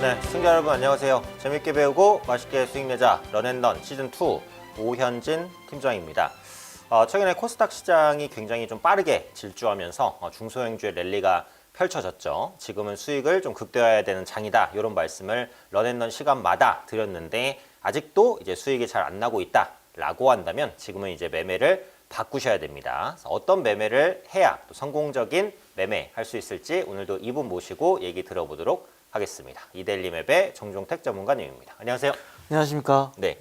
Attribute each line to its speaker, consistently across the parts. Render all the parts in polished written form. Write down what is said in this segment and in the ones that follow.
Speaker 1: 네, 시청자 여러분 안녕하세요. 재밌게 배우고 맛있게 수익 내자 런앤런 시즌2 오현진 팀장입니다. 최근에 코스닥 시장이 굉장히 좀 빠르게 질주하면서 중소형주의 랠리가 펼쳐졌죠. 지금은 수익을 좀 극대화해야 되는 장이다. 이런 말씀을 런앤런 시간마다 드렸는데 아직도 이제 수익이 잘 안 나고 있다라고 한다면 지금은 이제 매매를 바꾸셔야 됩니다. 어떤 매매를 해야 또 성공적인 매매 할 수 있을지 오늘도 이분 모시고 얘기 들어보도록 하겠습니다. 이데일리맵의 정종택 전문가님입니다. 안녕하세요.
Speaker 2: 안녕하십니까.
Speaker 1: 네.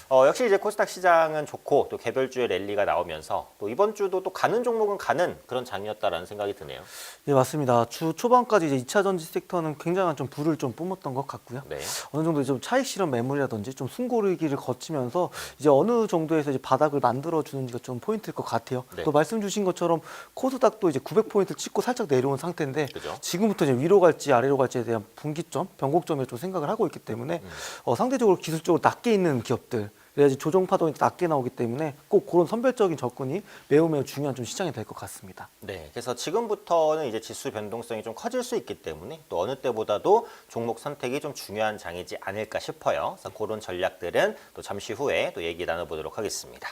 Speaker 1: 역시 이제 코스닥 시장은 좋고 또 개별주의 랠리가 나오면서 또 이번 주도 또 가는 종목은 가는 그런 장이었다라는 생각이 드네요.
Speaker 2: 네, 맞습니다. 주 초반까지 이제 2차 전지 섹터는 굉장한 좀 불을 좀 뿜었던 것 같고요.
Speaker 1: 네.
Speaker 2: 어느 정도 좀 차익 실현 매물이라든지 좀 숨고르기를 거치면서 이제 어느 정도에서 이제 바닥을 만들어 주는지가 좀 포인트일 것 같아요.
Speaker 1: 네.
Speaker 2: 또 말씀 주신 것처럼 코스닥도 이제 900포인트 찍고 살짝 내려온 상태인데
Speaker 1: 그죠?
Speaker 2: 지금부터 이제 위로 갈지 아래로 갈지에 대한 분기점, 변곡점에 좀 생각을 하고 있기 때문에 상대적으로 기술적으로 낮게 있는 기업들 그래야지 조정 파동이 낮게 나오기 때문에 꼭 그런 선별적인 접근이 매우 중요한 좀 시장이 될 것 같습니다.
Speaker 1: 네, 그래서 지금부터는 이제 지수 변동성이 좀 커질 수 있기 때문에 또 어느 때보다도 종목 선택이 좀 중요한 장이지 않을까 싶어요. 그래서 그런 전략들은 또 잠시 후에 또 얘기 나눠보도록 하겠습니다.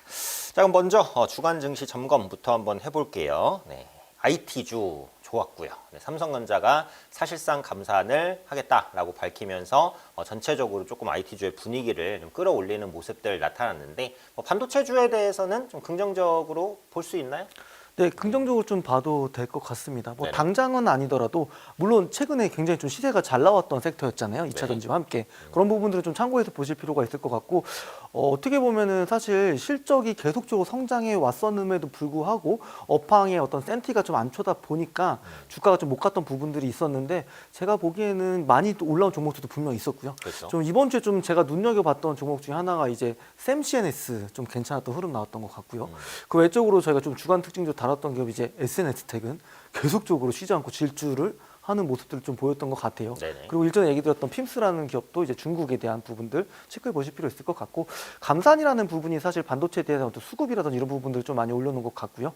Speaker 1: 자, 그럼 먼저 주간 증시 점검부터 한번 해볼게요. 네, IT주 좋았고요. 네, 삼성전자가 사실상 감산을 하겠다라고 밝히면서 전체적으로 조금 IT주의 분위기를 좀 끌어올리는 모습들 나타났는데 반도체주에 대해서는 좀 긍정적으로 볼 수 있나요?
Speaker 2: 네, 긍정적으로 좀 봐도 될 것 같습니다.
Speaker 1: 네네.
Speaker 2: 당장은 아니더라도 물론 최근에 굉장히 좀 시세가 잘 나왔던 섹터였잖아요. 2차
Speaker 1: 네.
Speaker 2: 전지와 함께. 그런 부분들을 좀 참고해서 보실 필요가 있을 것 같고 어떻게 보면은 사실 실적이 계속적으로 성장해 왔었음에도 불구하고 업황의 어떤 센티가 좀 안 좋다 보니까 주가가 좀 못 갔던 부분들이 있었는데 제가 보기에는 많이 또 올라온 종목들도 분명히 있었고요.
Speaker 1: 그렇죠.
Speaker 2: 좀 이번 주에 좀 제가 눈여겨봤던 종목 중에 하나가 이제 샘CNS 좀 괜찮았던 흐름 나왔던 것 같고요. 그 외적으로 저희가 좀 주간 특징도 다뤘던 기업이 이제 SNS텍은 계속적으로 쉬지 않고 질주를 하는 모습들을 좀 보였던 것 같아요.
Speaker 1: 네네.
Speaker 2: 그리고 일전에 얘기 드렸던 핌스라는 기업도 이제 중국에 대한 부분들 체크해 보실 필요 있을 것 같고 감산이라는 부분이 사실 반도체에 대한 어떤 수급이라든지 이런 부분들을 좀 많이 올려놓은 것 같고요.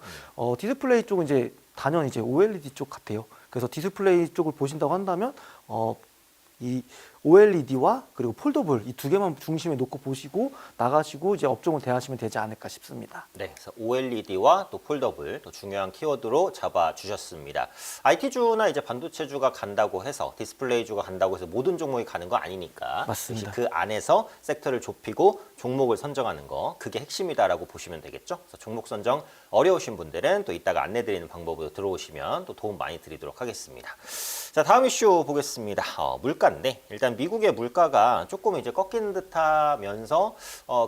Speaker 2: 디스플레이 쪽은 이제 단연 이제 OLED 쪽 같아요. 그래서 디스플레이 쪽을 보신다고 한다면 이 OLED와 그리고 폴더블 이 두 개만 중심에 놓고 보시고 나가시고 이제 업종을 대하시면 되지 않을까 싶습니다.
Speaker 1: 네, 그래서 OLED와 또 폴더블 또 중요한 키워드로 잡아주셨습니다. IT주나 이제 반도체주가 간다고 해서 디스플레이주가 간다고 해서 모든 종목이 가는 거 아니니까
Speaker 2: 맞습니다.
Speaker 1: 그 안에서 섹터를 좁히고 종목을 선정하는 거 그게 핵심이다라고 보시면 되겠죠. 그래서 종목 선정 어려우신 분들은 또 이따가 안내드리는 방법으로 들어오시면 또 도움 많이 드리도록 하겠습니다. 자, 다음 이슈 보겠습니다. 물가인데 일단 미국의 물가가 조금 이제 꺾이는 듯하면서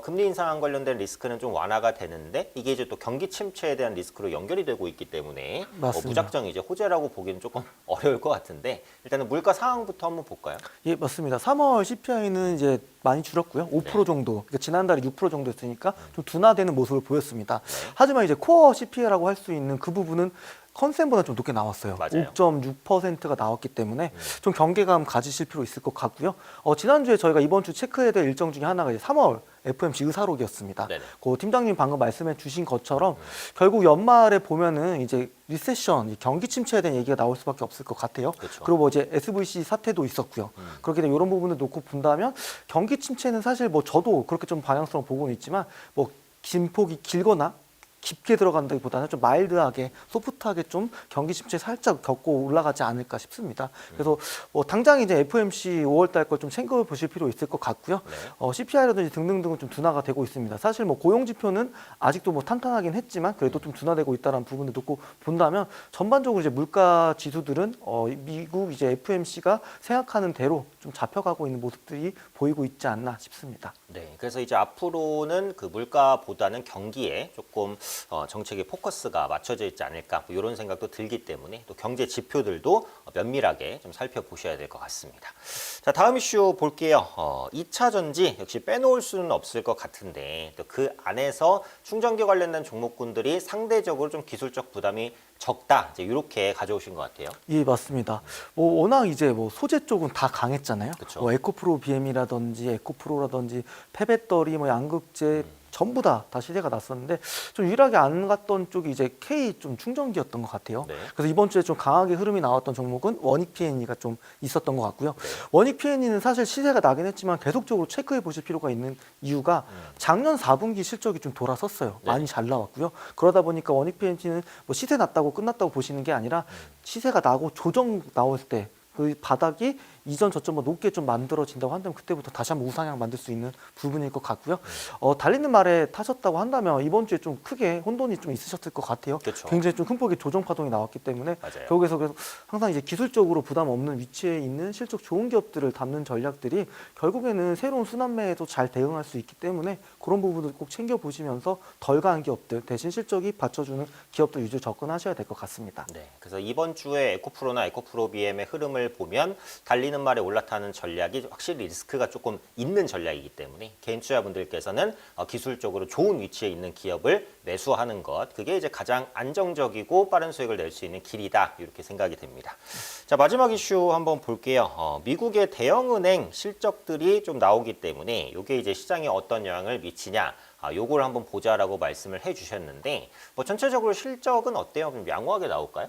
Speaker 1: 금리 인상 관련된 리스크는 좀 완화가 되는데 이게 이제 또 경기 침체에 대한 리스크로 연결이 되고 있기 때문에
Speaker 2: 맞습니다.
Speaker 1: 무작정 이제 호재라고 보기는 조금 어려울 것 같은데 일단은 물가 상황부터 한번 볼까요?
Speaker 2: 예, 맞습니다. 3월 CPI는 이제 많이 줄었고요. 5%
Speaker 1: 네.
Speaker 2: 정도. 그러니까 지난달에 6% 정도였으니까 좀 둔화되는 모습을 보였습니다. 하지만 이제 코어 CPI라고 할 수 있는 그 부분은 컨센보다 좀 높게 나왔어요.
Speaker 1: 맞아요.
Speaker 2: 5.6%가 나왔기 때문에 좀 경계감 가지실 필요 있을 것 같고요. 지난주에 저희가 이번 주 체크해야 될 일정 중에 하나가 이제 3월 FOMC 의사록이었습니다.
Speaker 1: 네네.
Speaker 2: 그 팀장님 방금 말씀해 주신 것처럼 결국 연말에 보면은 이제 리세션, 경기 침체에 대한 얘기가 나올 수밖에 없을 것 같아요.
Speaker 1: 그렇죠.
Speaker 2: 그리고 뭐 이제 SVC 사태도 있었고요. 그렇게 되면 이런 부분을 놓고 본다면 경기 침체는 사실 뭐 저도 그렇게 좀 방향성을 보고는 있지만 뭐 진폭이 길거나 깊게 들어간다기보다는 좀 마일드하게 소프트하게 좀 경기 침체 살짝 겪고 올라가지 않을까 싶습니다. 그래서 뭐 당장 이제 FOMC 5월달 걸 좀 챙겨 보실 필요 있을 것 같고요.
Speaker 1: 네.
Speaker 2: CPI라든지 등등등은 좀 둔화가 되고 있습니다. 사실 뭐 고용 지표는 아직도 뭐 탄탄하긴 했지만 그래도 좀 둔화되고 있다는 부분을 놓고 본다면 전반적으로 이제 물가 지수들은 미국 이제 FOMC가 생각하는 대로 좀 잡혀가고 있는 모습들이 보이고 있지 않나 싶습니다.
Speaker 1: 네, 그래서 이제 앞으로는 그 물가보다는 경기에 조금 정책의 포커스가 맞춰져 있지 않을까 뭐 이런 생각도 들기 때문에 또 경제 지표들도 면밀하게 좀 살펴보셔야 될 것 같습니다. 자, 다음 이슈 볼게요. 2차 전지 역시 빼놓을 수는 없을 것 같은데 또 그 안에서 충전기 관련된 종목군들이 상대적으로 좀 기술적 부담이 적다 이제 이렇게 가져오신 것 같아요.
Speaker 2: 예, 맞습니다. 뭐 워낙 이제 뭐 소재 쪽은 다 강했잖아요.
Speaker 1: 그쵸.
Speaker 2: 뭐 에코프로 BM이라든지 에코프로라든지 폐배터리, 뭐 양극재, 전부 다 시세가 났었는데 좀 유일하게 안 갔던 쪽이 이제 K 좀 충전기였던 것 같아요.
Speaker 1: 네.
Speaker 2: 그래서 이번 주에 좀 강하게 흐름이 나왔던 종목은 원익 P&E가 좀 있었던 것 같고요.
Speaker 1: 네.
Speaker 2: 원익 P&E는 사실 시세가 나긴 했지만 계속적으로 체크해 보실 필요가 있는 이유가 작년 4분기 실적이 좀 돌아섰어요.
Speaker 1: 네.
Speaker 2: 많이 잘 나왔고요. 그러다 보니까 원익 P&E는 뭐 시세 났다고 끝났다고 보시는 게 아니라 시세가 나고 조정 나올 때 그 바닥이 이전 저점보다 높게 좀 만들어진다고 한다면 그때부터 다시 한번 우상향 만들 수 있는 부분일 것 같고요. 달리는 말에 타셨다고 한다면 이번 주에 좀 크게 혼돈이 좀 있으셨을 것 같아요.
Speaker 1: 그렇죠.
Speaker 2: 굉장히 좀 큰 폭의 조정 파동이 나왔기 때문에
Speaker 1: 맞아요.
Speaker 2: 결국에서 그래서 항상 이제 기술적으로 부담 없는 위치에 있는 실적 좋은 기업들을 담는 전략들이 결국에는 새로운 순환매에도 잘 대응할 수 있기 때문에 그런 부분을 꼭 챙겨 보시면서 덜 강한 기업들 대신 실적이 받쳐주는 기업들 위주로 접근하셔야 될 것 같습니다.
Speaker 1: 네, 그래서 이번 주에 에코프로나 에코프로 BM의 흐름을 보면 달리는 말에 올라타는 전략이 확실히 리스크가 조금 있는 전략이기 때문에 개인 투자분들께서는 기술적으로 좋은 위치에 있는 기업을 매수하는 것, 그게 이제 가장 안정적이고 빠른 수익을 낼 수 있는 길이다 이렇게 생각이 됩니다. 자, 마지막 이슈 한번 볼게요. 미국의 대형은행 실적들이 좀 나오기 때문에 이게 이제 시장에 어떤 영향을 미치냐, 요걸 한번 보자라고 말씀을 해주셨는데 뭐 전체적으로 실적은 어때요? 좀 양호하게 나올까요?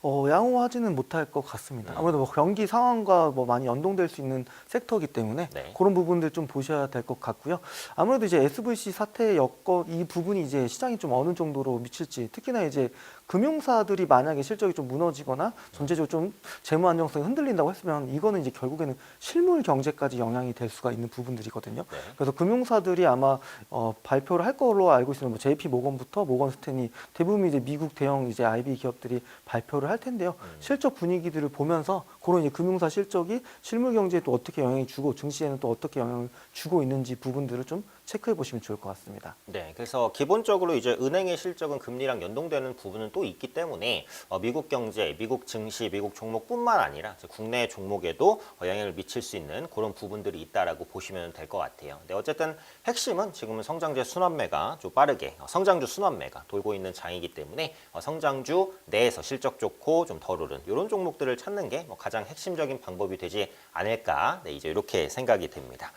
Speaker 2: 양호하지는 못할 것 같습니다. 아무래도 뭐 경기 상황과 뭐 많이 연동될 수 있는 섹터이기 때문에
Speaker 1: 네.
Speaker 2: 그런 부분들 좀 보셔야 될 것 같고요. 아무래도 이제 SVC 사태 여건 이 부분이 이제 시장이 좀 어느 정도로 미칠지, 특히나 이제 금융사들이 만약에 실적이 좀 무너지거나 전체적으로 좀 재무 안정성이 흔들린다고 했으면 이거는 이제 결국에는 실물 경제까지 영향이 될 수가 있는 부분들이거든요.
Speaker 1: 네.
Speaker 2: 그래서 금융사들이 아마 발표를 할 걸로 알고 있으면 뭐 JP 모건부터 모건 스탠리 대부분 이제 미국 대형 이제 IB 기업들이 발표를 할 텐데요. 실적 분위기들을 보면서 그런 이제 금융사 실적이 실물 경제에 또 어떻게 영향이 주고 증시에는 또 어떻게 영향을 주고 있는지 부분들을 좀 체크해 보시면 좋을 것 같습니다.
Speaker 1: 네, 그래서 기본적으로 이제 은행의 실적은 금리랑 연동되는 부분은 또 있기 때문에 미국 경제, 미국 증시, 미국 종목뿐만 아니라 국내 종목에도 영향을 미칠 수 있는 그런 부분들이 있다라고 보시면 될 것 같아요. 근데 어쨌든 핵심은 지금은 성장제 순환매가 좀 빠르게 성장주 순환매가 돌고 있는 장이기 때문에 성장주 내에서 실적 좋고 좀 덜 오른 이런 종목들을 찾는 게 가장 핵심적인 방법이 되지 않을까, 네, 이제 이렇게 생각이 됩니다.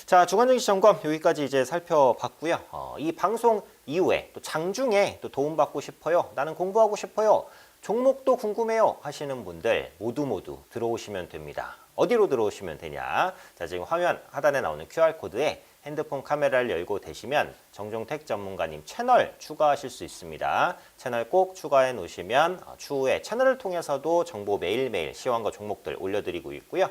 Speaker 1: 자, 주간증시 점검 여기까지 이제 살펴봤고요. 이 방송 이후에 또 장중에 또 도움받고 싶어요, 나는 공부하고 싶어요, 종목도 궁금해요 하시는 분들 모두 들어오시면 됩니다. 어디로 들어오시면 되냐? 자, 지금 화면 하단에 나오는 QR코드에 핸드폰 카메라를 열고 되시면 정종택 전문가님 채널 추가하실 수 있습니다. 채널 꼭 추가해 놓으시면 추후에 채널을 통해서도 정보 매일매일 시황과 종목들 올려드리고 있고요.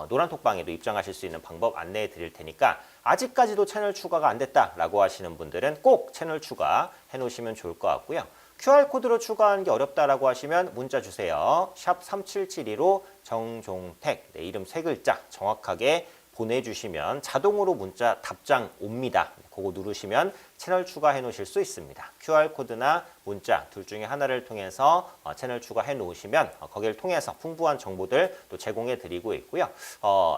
Speaker 1: 노란톡방에도 입장하실 수 있는 방법 안내해 드릴 테니까 아직까지도 채널 추가가 안 됐다라고 하시는 분들은 꼭 채널 추가해 놓으시면 좋을 것 같고요. QR코드로 추가하는 게 어렵다라고 하시면 문자 주세요. 샵 3772로 정종택, 네, 이름 3글자 정확하게 보내주시면 자동으로 문자 답장 옵니다. 그거 누르시면 채널 추가해 놓으실 수 있습니다. QR코드나 문자 둘 중에 하나를 통해서 채널 추가해 놓으시면 거기를 통해서 풍부한 정보들 또 제공해 드리고 있고요.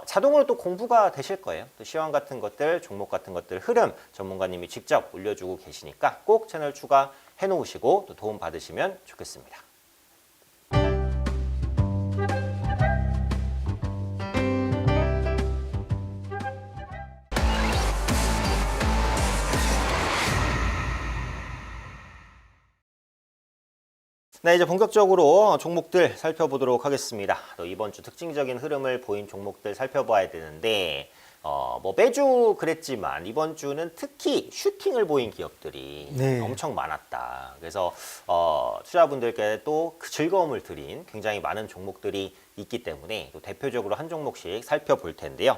Speaker 1: 자동으로 또 공부가 되실 거예요. 또 시황 같은 것들, 종목 같은 것들, 흐름 전문가님이 직접 올려주고 계시니까 꼭 채널 추가해 놓으시고 또 도움 받으시면 좋겠습니다. 네, 이제 본격적으로 종목들 살펴보도록 하겠습니다. 또 이번 주 특징적인 흐름을 보인 종목들 살펴봐야 되는데 뭐 매주 그랬지만 이번 주는 특히 슈팅을 보인 기업들이
Speaker 2: 네.
Speaker 1: 엄청 많았다. 그래서 투자분들께 또 그 즐거움을 드린 굉장히 많은 종목들이 있기 때문에 또 대표적으로 한 종목씩 살펴볼 텐데요.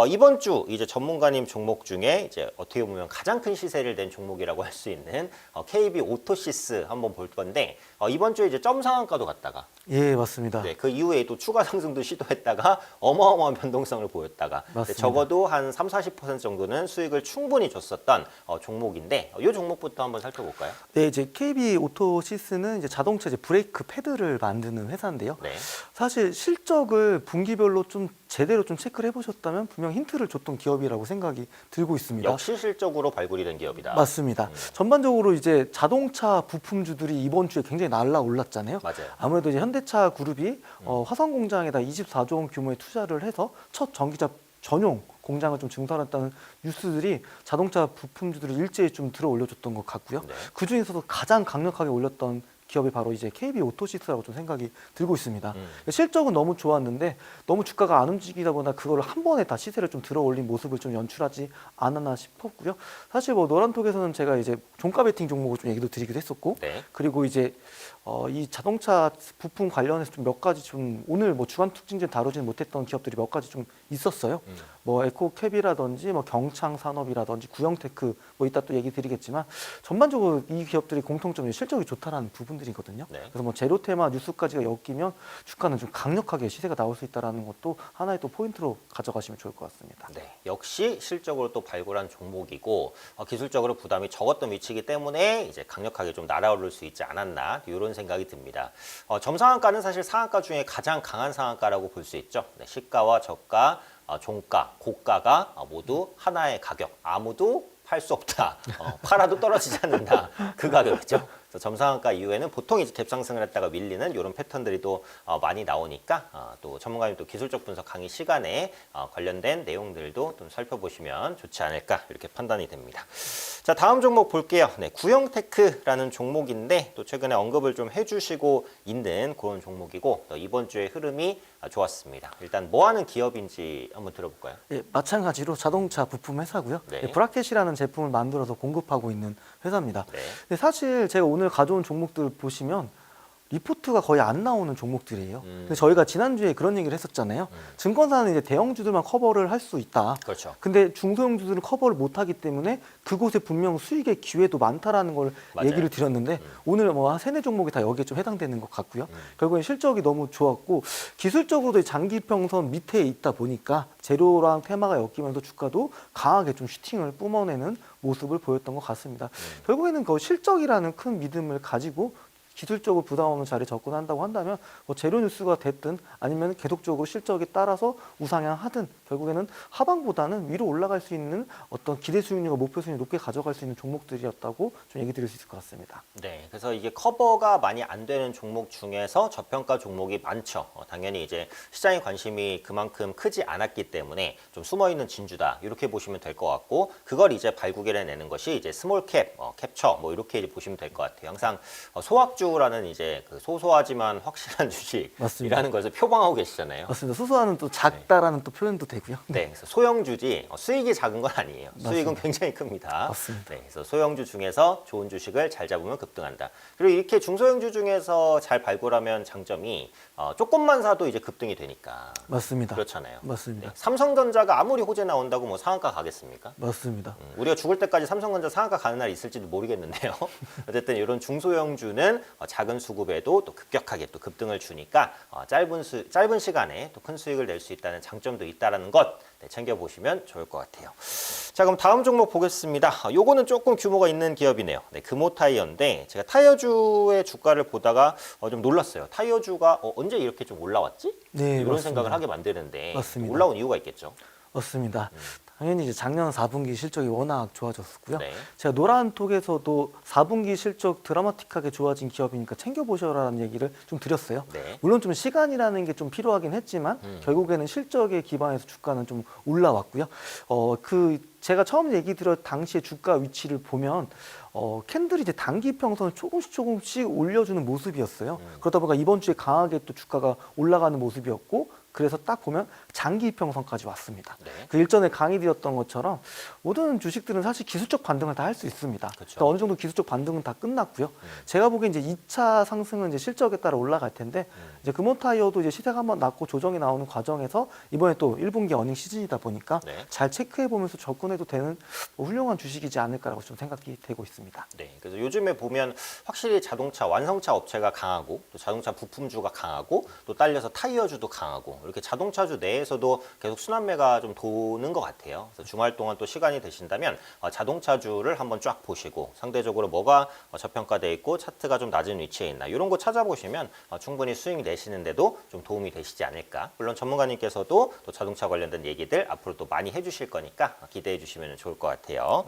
Speaker 1: 이번 주 이제 전문가님 종목 중에 이제 어떻게 보면 가장 큰 시세를 낸 종목이라고 할 수 있는 KB 오토시스 한번 볼 건데 이번 주에 이제 점 상한가도 갔다가
Speaker 2: 예, 맞습니다.
Speaker 1: 네, 그 이후에 또 추가 상승도 시도했다가 어마어마한 변동성을 보였다가
Speaker 2: 맞습니다.
Speaker 1: 적어도 한 30-40% 정도는 수익을 충분히 줬었던 종목인데 이 종목부터 한번 살펴볼까요?
Speaker 2: 네, 이제 KB 오토시스는 이제 자동차 이제 브레이크 패드를 만드는 회사인데요.
Speaker 1: 네.
Speaker 2: 사실 실적을 분기별로 좀 제대로 좀 체크를 해보셨다면 분명 힌트를 줬던 기업이라고 생각이 들고 있습니다.
Speaker 1: 역시 실적으로 발굴이 된 기업이다.
Speaker 2: 맞습니다. 전반적으로 이제 자동차 부품주들이 이번 주에 굉장히 날라올랐잖아요.
Speaker 1: 맞아요.
Speaker 2: 아무래도 이제 현대차 그룹이 화성 공장에다 24조 원 규모의 투자를 해서 첫 전기차 전용 공장을 좀 증설했다는 뉴스들이 자동차 부품주들을 일제히 좀 들어 올려줬던 것 같고요.
Speaker 1: 네.
Speaker 2: 그 중에서도 가장 강력하게 올렸던 기업이 바로 이제 KB 오토시스라고 좀 생각이 들고 있습니다. 실적은 너무 좋았는데 너무 주가가 안 움직이다 보나 그거를 한 번에 다 시세를 좀 들어 올린 모습을 좀 연출하지 않았나 싶었고요. 사실 뭐 노란톡에서는 제가 이제 종가 베팅 종목을 좀 얘기도 드리기도 했었고,
Speaker 1: 네.
Speaker 2: 그리고 이제 이 자동차 부품 관련해서 좀 몇 가지 좀 오늘 뭐 주간 특징전 다루지는 못했던 기업들이 몇 가지 좀 있었어요. 뭐 에코캡이라든지 뭐 경창산업이라든지 구형테크 뭐 이따 또 얘기 드리겠지만 전반적으로 이 기업들이 공통점이 실적이 좋다라는 부분들이거든요.
Speaker 1: 네.
Speaker 2: 그래서 뭐 제로테마 뉴스까지가 엮이면 주가는 좀 강력하게 시세가 나올 수 있다라는 것도 하나의 또 포인트로 가져가시면 좋을 것 같습니다.
Speaker 1: 네, 역시 실적으로 또 발굴한 종목이고 기술적으로 부담이 적었던 위치이기 때문에 이제 강력하게 좀 날아오를 수 있지 않았나 이런 생각이 듭니다. 점상한가는 사실 상한가 중에 가장 강한 상한가라고 볼 수 있죠. 네, 시가와 저가, 종가, 고가가 모두 하나의 가격. 아무도 팔 수 없다. 팔아도 떨어지지 않는다. 그 가격이죠. 그래서 점상한가 이후에는 보통 이제 갭상승을 했다가 밀리는 이런 패턴들이 또 많이 나오니까 또 전문가님 또 기술적 분석 강의 시간에 관련된 내용들도 좀 살펴보시면 좋지 않을까 이렇게 판단이 됩니다. 자, 다음 종목 볼게요. 네, 구형테크라는 종목인데 또 최근에 언급을 좀 해주시고 있는 그런 종목이고 또 이번 주에 흐름이 좋았습니다. 일단 뭐 하는 기업인지 한번 들어볼까요?
Speaker 2: 예, 마찬가지로 자동차 부품 회사고요.
Speaker 1: 네.
Speaker 2: 예, 브라켓이라는 제품을 만들어서 공급하고 있는 회사입니다.
Speaker 1: 네.
Speaker 2: 근데 사실 제가 오늘 가져온 종목들 보시면 리포트가 거의 안 나오는 종목들이에요. 근데 저희가 지난주에 그런 얘기를 했었잖아요. 증권사는 이제 대형주들만 커버를 할 수 있다.
Speaker 1: 그렇죠.
Speaker 2: 근데 중소형주들은 커버를 못 하기 때문에 그곳에 분명 수익의 기회도 많다라는 걸
Speaker 1: 맞아요.
Speaker 2: 얘기를 드렸는데 오늘 뭐 한 세네 종목이 다 여기에 좀 해당되는 것 같고요. 결국엔 실적이 너무 좋았고 기술적으로도 장기 평선 밑에 있다 보니까 재료랑 테마가 엮이면서 주가도 강하게 좀 슈팅을 뿜어내는 모습을 보였던 것 같습니다. 결국에는 그 실적이라는 큰 믿음을 가지고 기술적으로 부담 없는 자리에 접근한다고 한다면 뭐 제로 뉴스가 됐든 아니면 계속적으로 실적에 따라서 우상향하든 결국에는 하방보다는 위로 올라갈 수 있는 어떤 기대 수익률과 목표 수익률 높게 가져갈 수 있는 종목들이었다고 좀 얘기 드릴 수 있을 것 같습니다.
Speaker 1: 네, 그래서 이게 커버가 많이 안 되는 종목 중에서 저평가 종목이 많죠. 당연히 이제 시장의 관심이 그만큼 크지 않았기 때문에 좀 숨어있는 진주다 이렇게 보시면 될 것 같고 그걸 이제 발굴해내는 것이 이제 스몰캡, 캡처 뭐 이렇게 이제 보시면 될 것 같아요. 항상 소확주라는 이제 그 소소하지만 확실한 주식이라는
Speaker 2: 맞습니다.
Speaker 1: 것을 표방하고 계시잖아요.
Speaker 2: 맞습니다. 소소하는 또 작다라는 또 표현도 되고요.
Speaker 1: 네, 그래서 소형주지 수익이 작은 건 아니에요. 수익은
Speaker 2: 맞습니다.
Speaker 1: 굉장히 큽니다.
Speaker 2: 맞습니다.
Speaker 1: 네, 그래서 소형주 중에서 좋은 주식을 잘 잡으면 급등한다. 그리고 이렇게 중소형주 중에서 잘 발굴하면 장점이 조금만 사도 이제 급등이 되니까.
Speaker 2: 맞습니다.
Speaker 1: 그렇잖아요.
Speaker 2: 맞습니다.
Speaker 1: 네, 삼성전자가 아무리 호재 나온다고 뭐 상한가 가겠습니까?
Speaker 2: 맞습니다.
Speaker 1: 우리가 죽을 때까지 삼성전자 상한가 가는 날 있을지도 모르겠는데요. 어쨌든 이런 중소형주는 작은 수급에도 또 급격하게 또 급등을 주니까 짧은 시간에 또 큰 수익을 낼 수 있다는 장점도 있다라는 것 챙겨보시면 좋을 것 같아요. 자, 그럼 다음 종목 보겠습니다. 요거는 조금 규모가 있는 기업이네요. 네, 금호타이어인데 제가 타이어주의 주가를 보다가 좀 놀랐어요. 타이어주가 언제 이렇게 좀 올라왔지?
Speaker 2: 네,
Speaker 1: 이런
Speaker 2: 맞습니다.
Speaker 1: 생각을 하게 만드는데
Speaker 2: 맞습니다.
Speaker 1: 올라온 이유가 있겠죠.
Speaker 2: 맞습니다. 당연히 이제 작년 4분기 실적이 워낙 좋아졌었고요.
Speaker 1: 네.
Speaker 2: 제가 노란톡에서도 4분기 실적 드라마틱하게 좋아진 기업이니까 챙겨보셔라라는 얘기를 좀 드렸어요.
Speaker 1: 네.
Speaker 2: 물론 좀 시간이라는 게 좀 필요하긴 했지만 결국에는 실적에 기반해서 주가는 좀 올라왔고요. 제가 처음 얘기 드렸 당시의 주가 위치를 보면 캔들이 이제 단기 평선을 조금씩 올려주는 모습이었어요. 그러다 보니까 이번 주에 강하게 또 주가가 올라가는 모습이었고 그래서 딱 보면 장기 평선까지 왔습니다.
Speaker 1: 네.
Speaker 2: 그 일전에 강의드렸던 것처럼 모든 주식들은 사실 기술적 반등을 다 할 수 있습니다.
Speaker 1: 그렇죠.
Speaker 2: 그러니까 어느 정도 기술적 반등은 다 끝났고요. 제가 보기엔 이제 2차 상승은 이제 실적에 따라 올라갈 텐데 이제 금호타이어도 이제 시세가 한번 낮고 조정이 나오는 과정에서 이번에 또 1분기 어닝 시즌이다 보니까
Speaker 1: 네.
Speaker 2: 잘 체크해 보면서 접근해도 되는 훌륭한 주식이지 않을까라고 좀 생각이 되고 있습니다.
Speaker 1: 네, 그래서 요즘에 보면 확실히 자동차 완성차 업체가 강하고 또 자동차 부품주가 강하고 또 딸려서 타이어주도 강하고 이렇게 자동차주 내에서도 계속 순환매가 좀 도는 것 같아요. 그래서 주말 동안 또 시간이 되신다면 자동차주를 한번 쫙 보시고 상대적으로 뭐가 저평가돼 있고 차트가 좀 낮은 위치에 있나 이런 거 찾아보시면 충분히 수익 내시는데도 좀 도움이 되시지 않을까. 물론 전문가님께서도 또 자동차 관련된 얘기들 앞으로 또 많이 해주실 거니까 기대해 주시면 좋을 것 같아요.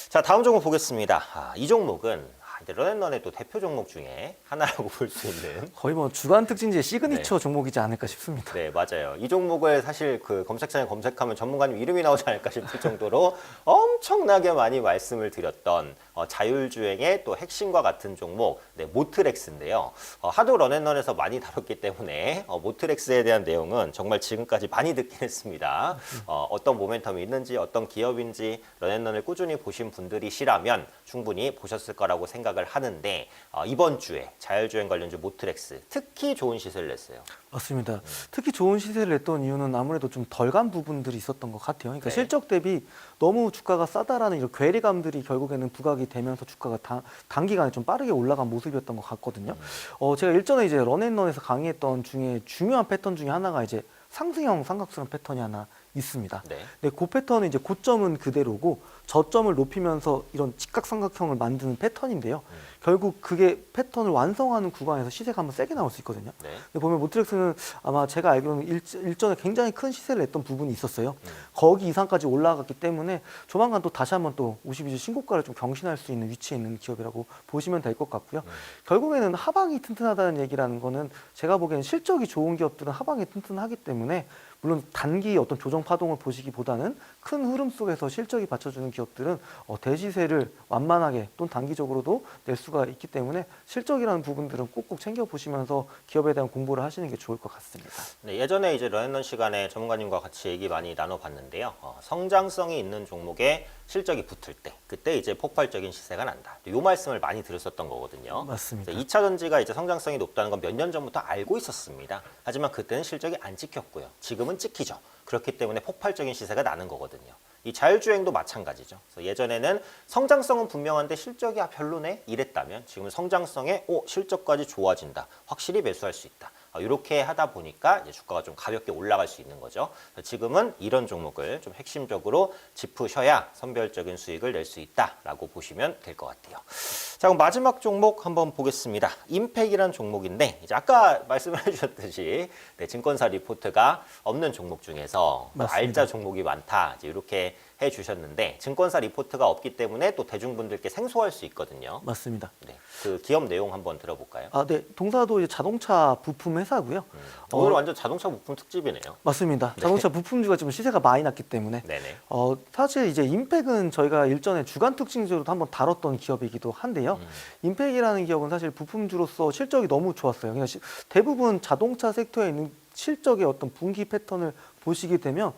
Speaker 1: 자, 다음 종목 보겠습니다. 이 종목은 이제 런앤런의 또 대표 종목 중에 하나라고 볼 수 있는
Speaker 2: 거의 뭐 주간 특징지의 시그니처 종목이지 않을까 싶습니다.
Speaker 1: 네, 맞아요. 이 종목을 사실 그 검색창에 검색하면 전문가님 이름이 나오지 않을까 싶을 정도로 엄청나게 많이 말씀을 드렸던 자율주행의 또 핵심과 같은 종목, 네, 모트렉스인데요. 하도 런앤런에서 많이 다뤘기 때문에 모트렉스에 대한 내용은 정말 지금까지 많이 듣긴 했습니다. 어떤 모멘텀이 있는지, 어떤 기업인지 런앤런을 꾸준히 보신 분들이시라면 충분히 보셨을 거라고 생각을 하는데 이번 주에 자율주행 관련주 모트렉스 특히 좋은 시세를 냈어요.
Speaker 2: 맞습니다. 특히 좋은 시세를 냈던 이유는 아무래도 좀 덜 간 부분들이 있었던 것 같아요. 그러니까
Speaker 1: 네.
Speaker 2: 실적 대비 너무 주가가 싸다라는 이런 괴리감들이 결국에는 부각이 되면서 주가가 단기간에 좀 빠르게 올라간 모습이었던 것 같거든요. 제가 일전에 이제 런앤런에서 강의했던 중에 중요한 패턴 중에 하나가 이제 상승형 삼각수렴 패턴이 하나 있습니다.
Speaker 1: 네.
Speaker 2: 근데 그 패턴은 이제 고점은 그대로고 저점을 높이면서 이런 직각삼각형을 만드는 패턴인데요. 결국 그게 패턴을 완성하는 구간에서 시세가 한번 세게 나올 수 있거든요.
Speaker 1: 네.
Speaker 2: 근데 보면 모트렉스는 아마 제가 알기로는 일전에 굉장히 큰 시세를 냈던 부분이 있었어요. 거기 이상까지 올라갔기 때문에 조만간 또 다시 한번 또 52주 신고가를 좀 경신할 수 있는 위치에 있는 기업이라고 보시면 될 것 같고요. 결국에는 하방이 튼튼하다는 얘기라는 거는 제가 보기에는 실적이 좋은 기업들은 하방이 튼튼하기 때문에 물론 단기 어떤 조정 파동을 보시기보다는 큰 흐름 속에서 실적이 받쳐주는 기업들은 대시세를 완만하게 또는 단기적으로도 낼 수가 있기 때문에 실적이라는 부분들은 꼭꼭 챙겨보시면서 기업에 대한 공부를 하시는 게 좋을 것 같습니다.
Speaker 1: 네, 예전에 이제 런앤런 시간에 전문가님과 같이 얘기 많이 나눠봤는데요. 성장성이 있는 종목에 실적이 붙을 때, 그때 이제 폭발적인 시세가 난다. 이 말씀을 많이 들었었던 거거든요.
Speaker 2: 맞습니다.
Speaker 1: 2차 전지가 이제 성장성이 높다는 건 몇 년 전부터 알고 있었습니다. 하지만 그때는 실적이 안 찍혔고요. 지금은 찍히죠. 그렇기 때문에 폭발적인 시세가 나는 거거든요. 이 자율주행도 마찬가지죠. 그래서 예전에는 성장성은 분명한데 실적이 별로네 이랬다면 지금은 성장성에 실적까지 좋아진다. 확실히 매수할 수 있다. 이렇게 하다 보니까 이제 주가가 좀 가볍게 올라갈 수 있는 거죠. 지금은 이런 종목을 좀 핵심적으로 짚으셔야 선별적인 수익을 낼 수 있다라고 보시면 될 것 같아요. 자, 그럼 마지막 종목 한번 보겠습니다. 임팩이라는 종목인데 이제 아까 말씀을 해주셨듯이 네, 증권사 리포트가 없는 종목 중에서
Speaker 2: 맞습니다.
Speaker 1: 알짜 종목이 많다 이제 이렇게 해주셨는데 증권사 리포트가 없기 때문에 또 대중분들께 생소할 수 있거든요.
Speaker 2: 맞습니다.
Speaker 1: 네, 그 기업 내용 한번 들어볼까요?
Speaker 2: 네. 동사도 이제 자동차 부품 회사고요.
Speaker 1: 오늘 완전 자동차 부품 특집이네요.
Speaker 2: 맞습니다. 자동차 부품주가 좀 시세가 많이 났기 때문에
Speaker 1: 네네.
Speaker 2: 사실 이제 임팩은 저희가 일전에 주간 특징주로도 한번 다뤘던 기업이기도 한데요. 임팩이라는 기업은 사실 부품주로서 실적이 너무 좋았어요. 그러니까 대부분 자동차 섹터에 있는 실적의 어떤 분기 패턴을 보시게 되면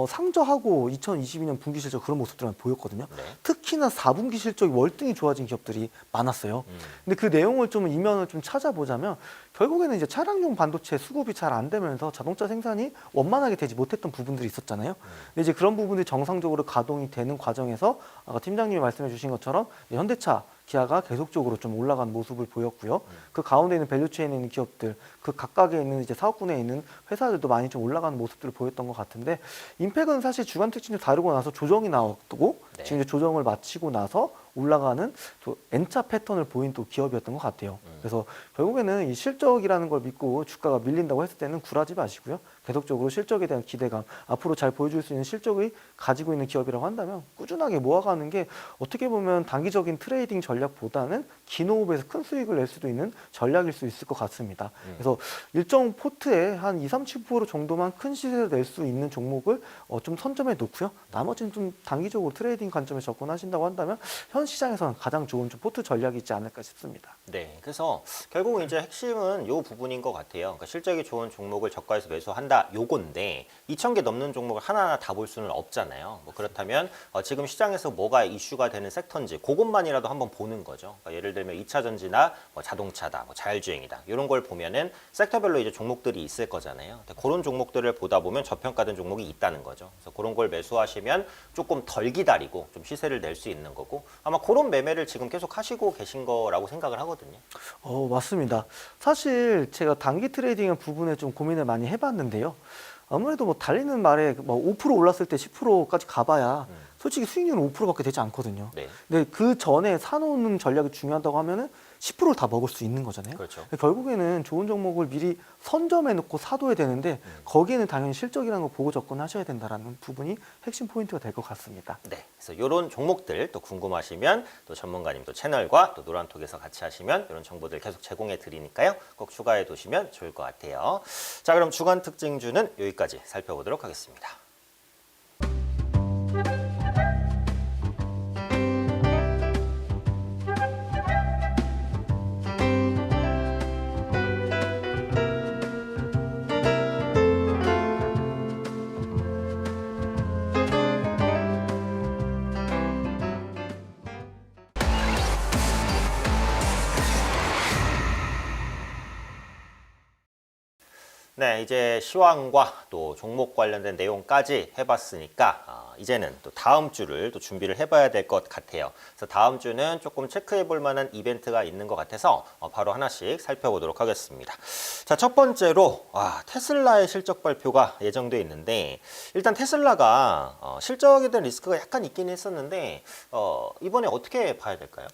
Speaker 2: 상저하고 2022년 분기 실적 그런 모습들만 보였거든요.
Speaker 1: 네.
Speaker 2: 특히나 4분기 실적이 월등히 좋아진 기업들이 많았어요. 근데 그 내용을 좀 이면을 좀 찾아보자면 결국에는 이제 차량용 반도체 수급이 잘 안 되면서 자동차 생산이 원만하게 되지 못했던 부분들이 있었잖아요. 근데 이제 그런 부분들이 정상적으로 가동이 되는 과정에서 아까 팀장님이 말씀해 주신 것처럼 현대차, 기아가 계속적으로 좀 올라가는 모습을 보였고요. 그 가운데 있는 밸류체인에 있는 기업들, 그 각각에 있는 이제 사업군에 있는 회사들도 많이 좀 올라가는 모습들을 보였던 것 같은데 임팩은 사실 주간 특징을 다루고 나서 조정이 나왔고
Speaker 1: 네.
Speaker 2: 지금 이제 조정을 마치고 나서 올라가는 또 N차 패턴을 보인 또 기업이었던 것 같아요. 그래서 결국에는 이 실적이라는 걸 믿고 주가가 밀린다고 했을 때는 굴하지 마시고요. 계속적으로 실적에 대한 기대감, 앞으로 잘 보여줄 수 있는 실적이 가지고 있는 기업이라고 한다면 꾸준하게 모아가는 게 어떻게 보면 단기적인 트레이딩 전략보다는 긴 호흡에서 큰 수익을 낼 수도 있는 전략일 수 있을 것 같습니다. 그래서 일정 포트에 한 20-30% 정도만 큰 시세를 낼 수 있는 종목을 좀 선점해 놓고요. 나머지는 좀 단기적으로 트레이딩 관점에 접근하신다고 한다면 현 시장에서는 가장 좋은 좀 포트 전략이지 않을까 싶습니다.
Speaker 1: 네, 그래서 결국은 이제 핵심은 요 부분인 것 같아요. 그러니까 실적이 좋은 종목을 저가에서 매수한다 요건데 2,000개 넘는 종목을 하나하나 다 볼 수는 없잖아요. 뭐 그렇다면 지금 시장에서 뭐가 이슈가 되는 섹터인지 그것만이라도 한번 보는 거죠. 그러니까 예를 들면 2차 전지나 뭐 자동차다, 뭐 자율주행이다 이런 걸 보면은 섹터별로 이제 종목들이 있을 거잖아요. 근데 그런 종목들을 보다 보면 저평가된 종목이 있다는 거죠. 그래서 그런 걸 매수하시면 조금 덜 기다리고 좀 시세를 낼 수 있는 거고 아마 그런 매매를 지금 계속 하시고 계신 거라고 생각을 하거든요.
Speaker 2: 맞습니다. 사실 제가 단기 트레이딩 부분에 좀 고민을 많이 해봤는데요. 아무래도 뭐 달리는 말에 뭐 5% 올랐을 때 10%까지 가봐야 솔직히 수익률은 5%밖에 되지 않거든요.
Speaker 1: 네.
Speaker 2: 근데 그 전에 사놓는 전략이 중요하다고 하면은 10%를 다 먹을 수 있는 거잖아요.
Speaker 1: 그렇죠.
Speaker 2: 결국에는 좋은 종목을 미리 선점해 놓고 사둬야 되는데 거기에는 당연히 실적이라는 거 보고 접근하셔야 된다라는 부분이 핵심 포인트가 될 것 같습니다.
Speaker 1: 네, 그래서 이런 종목들 또 궁금하시면 또 전문가님 또 채널과 또 노란톡에서 같이 하시면 이런 정보들 계속 제공해 드리니까요. 꼭 추가해 두시면 좋을 것 같아요. 자, 그럼 주간 특징주는 여기까지 살펴보도록 하겠습니다. 네, 이제 시황과 또 종목 관련된 내용까지 해봤으니까 이제는 또 다음 주를 또 준비를 해봐야 될 것 같아요. 그래서 다음 주는 조금 체크해 볼 만한 이벤트가 있는 것 같아서 바로 하나씩 살펴보도록 하겠습니다. 자, 첫 번째로 테슬라의 실적 발표가 예정돼 있는데 일단 테슬라가 실적에 대한 리스크가 약간 있긴 했었는데 이번에 어떻게 봐야 될까요?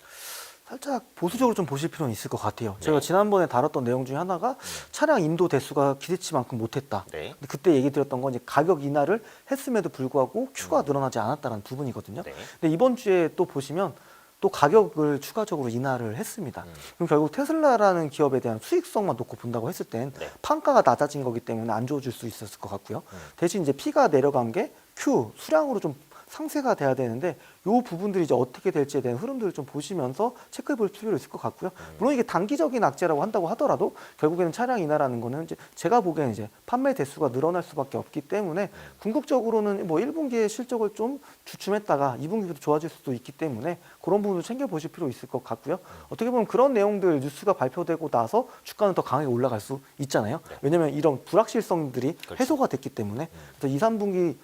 Speaker 2: 살짝 보수적으로 좀 보실 필요는 있을 것 같아요. 제가 지난번에 다뤘던 내용 중에 하나가 차량 인도 대수가 기대치만큼 못했다.
Speaker 1: 네.
Speaker 2: 근데 그때 얘기 드렸던 건 이제 가격 인하를 했음에도 불구하고 큐가 늘어나지 않았다는 부분이거든요.
Speaker 1: 네.
Speaker 2: 근데 이번 주에 또 보시면 또 가격을 추가적으로 인하를 했습니다. 그럼 결국 테슬라라는 기업에 대한 수익성만 놓고 본다고 했을 땐
Speaker 1: 네.
Speaker 2: 판가가 낮아진 거기 때문에 안 좋아질 수 있었을 것 같고요. 대신 이제 P가 내려간 게 Q 수량으로 좀 상쇄가 돼야 되는데 이 부분들이 이제 어떻게 될지에 대한 흐름들을 좀 보시면서 체크해 볼 필요가 있을 것 같고요. 물론 이게 단기적인 악재라고 한다고 하더라도 결국에는 차량 인하라는 거는 이제 제가 보기에는 이제 판매 대수가 늘어날 수밖에 없기 때문에 궁극적으로는 뭐 1분기에 실적을 좀 주춤했다가 2분기부터 좋아질 수도 있기 때문에 그런 부분을 챙겨 보실 필요 있을 것 같고요. 어떻게 보면 그런 내용들 뉴스가 발표되고 나서 주가는 더 강하게 올라갈 수 있잖아요. 왜냐하면 이런 불확실성들이
Speaker 1: 그렇죠.
Speaker 2: 해소가 됐기 때문에 그래서 2, 3분기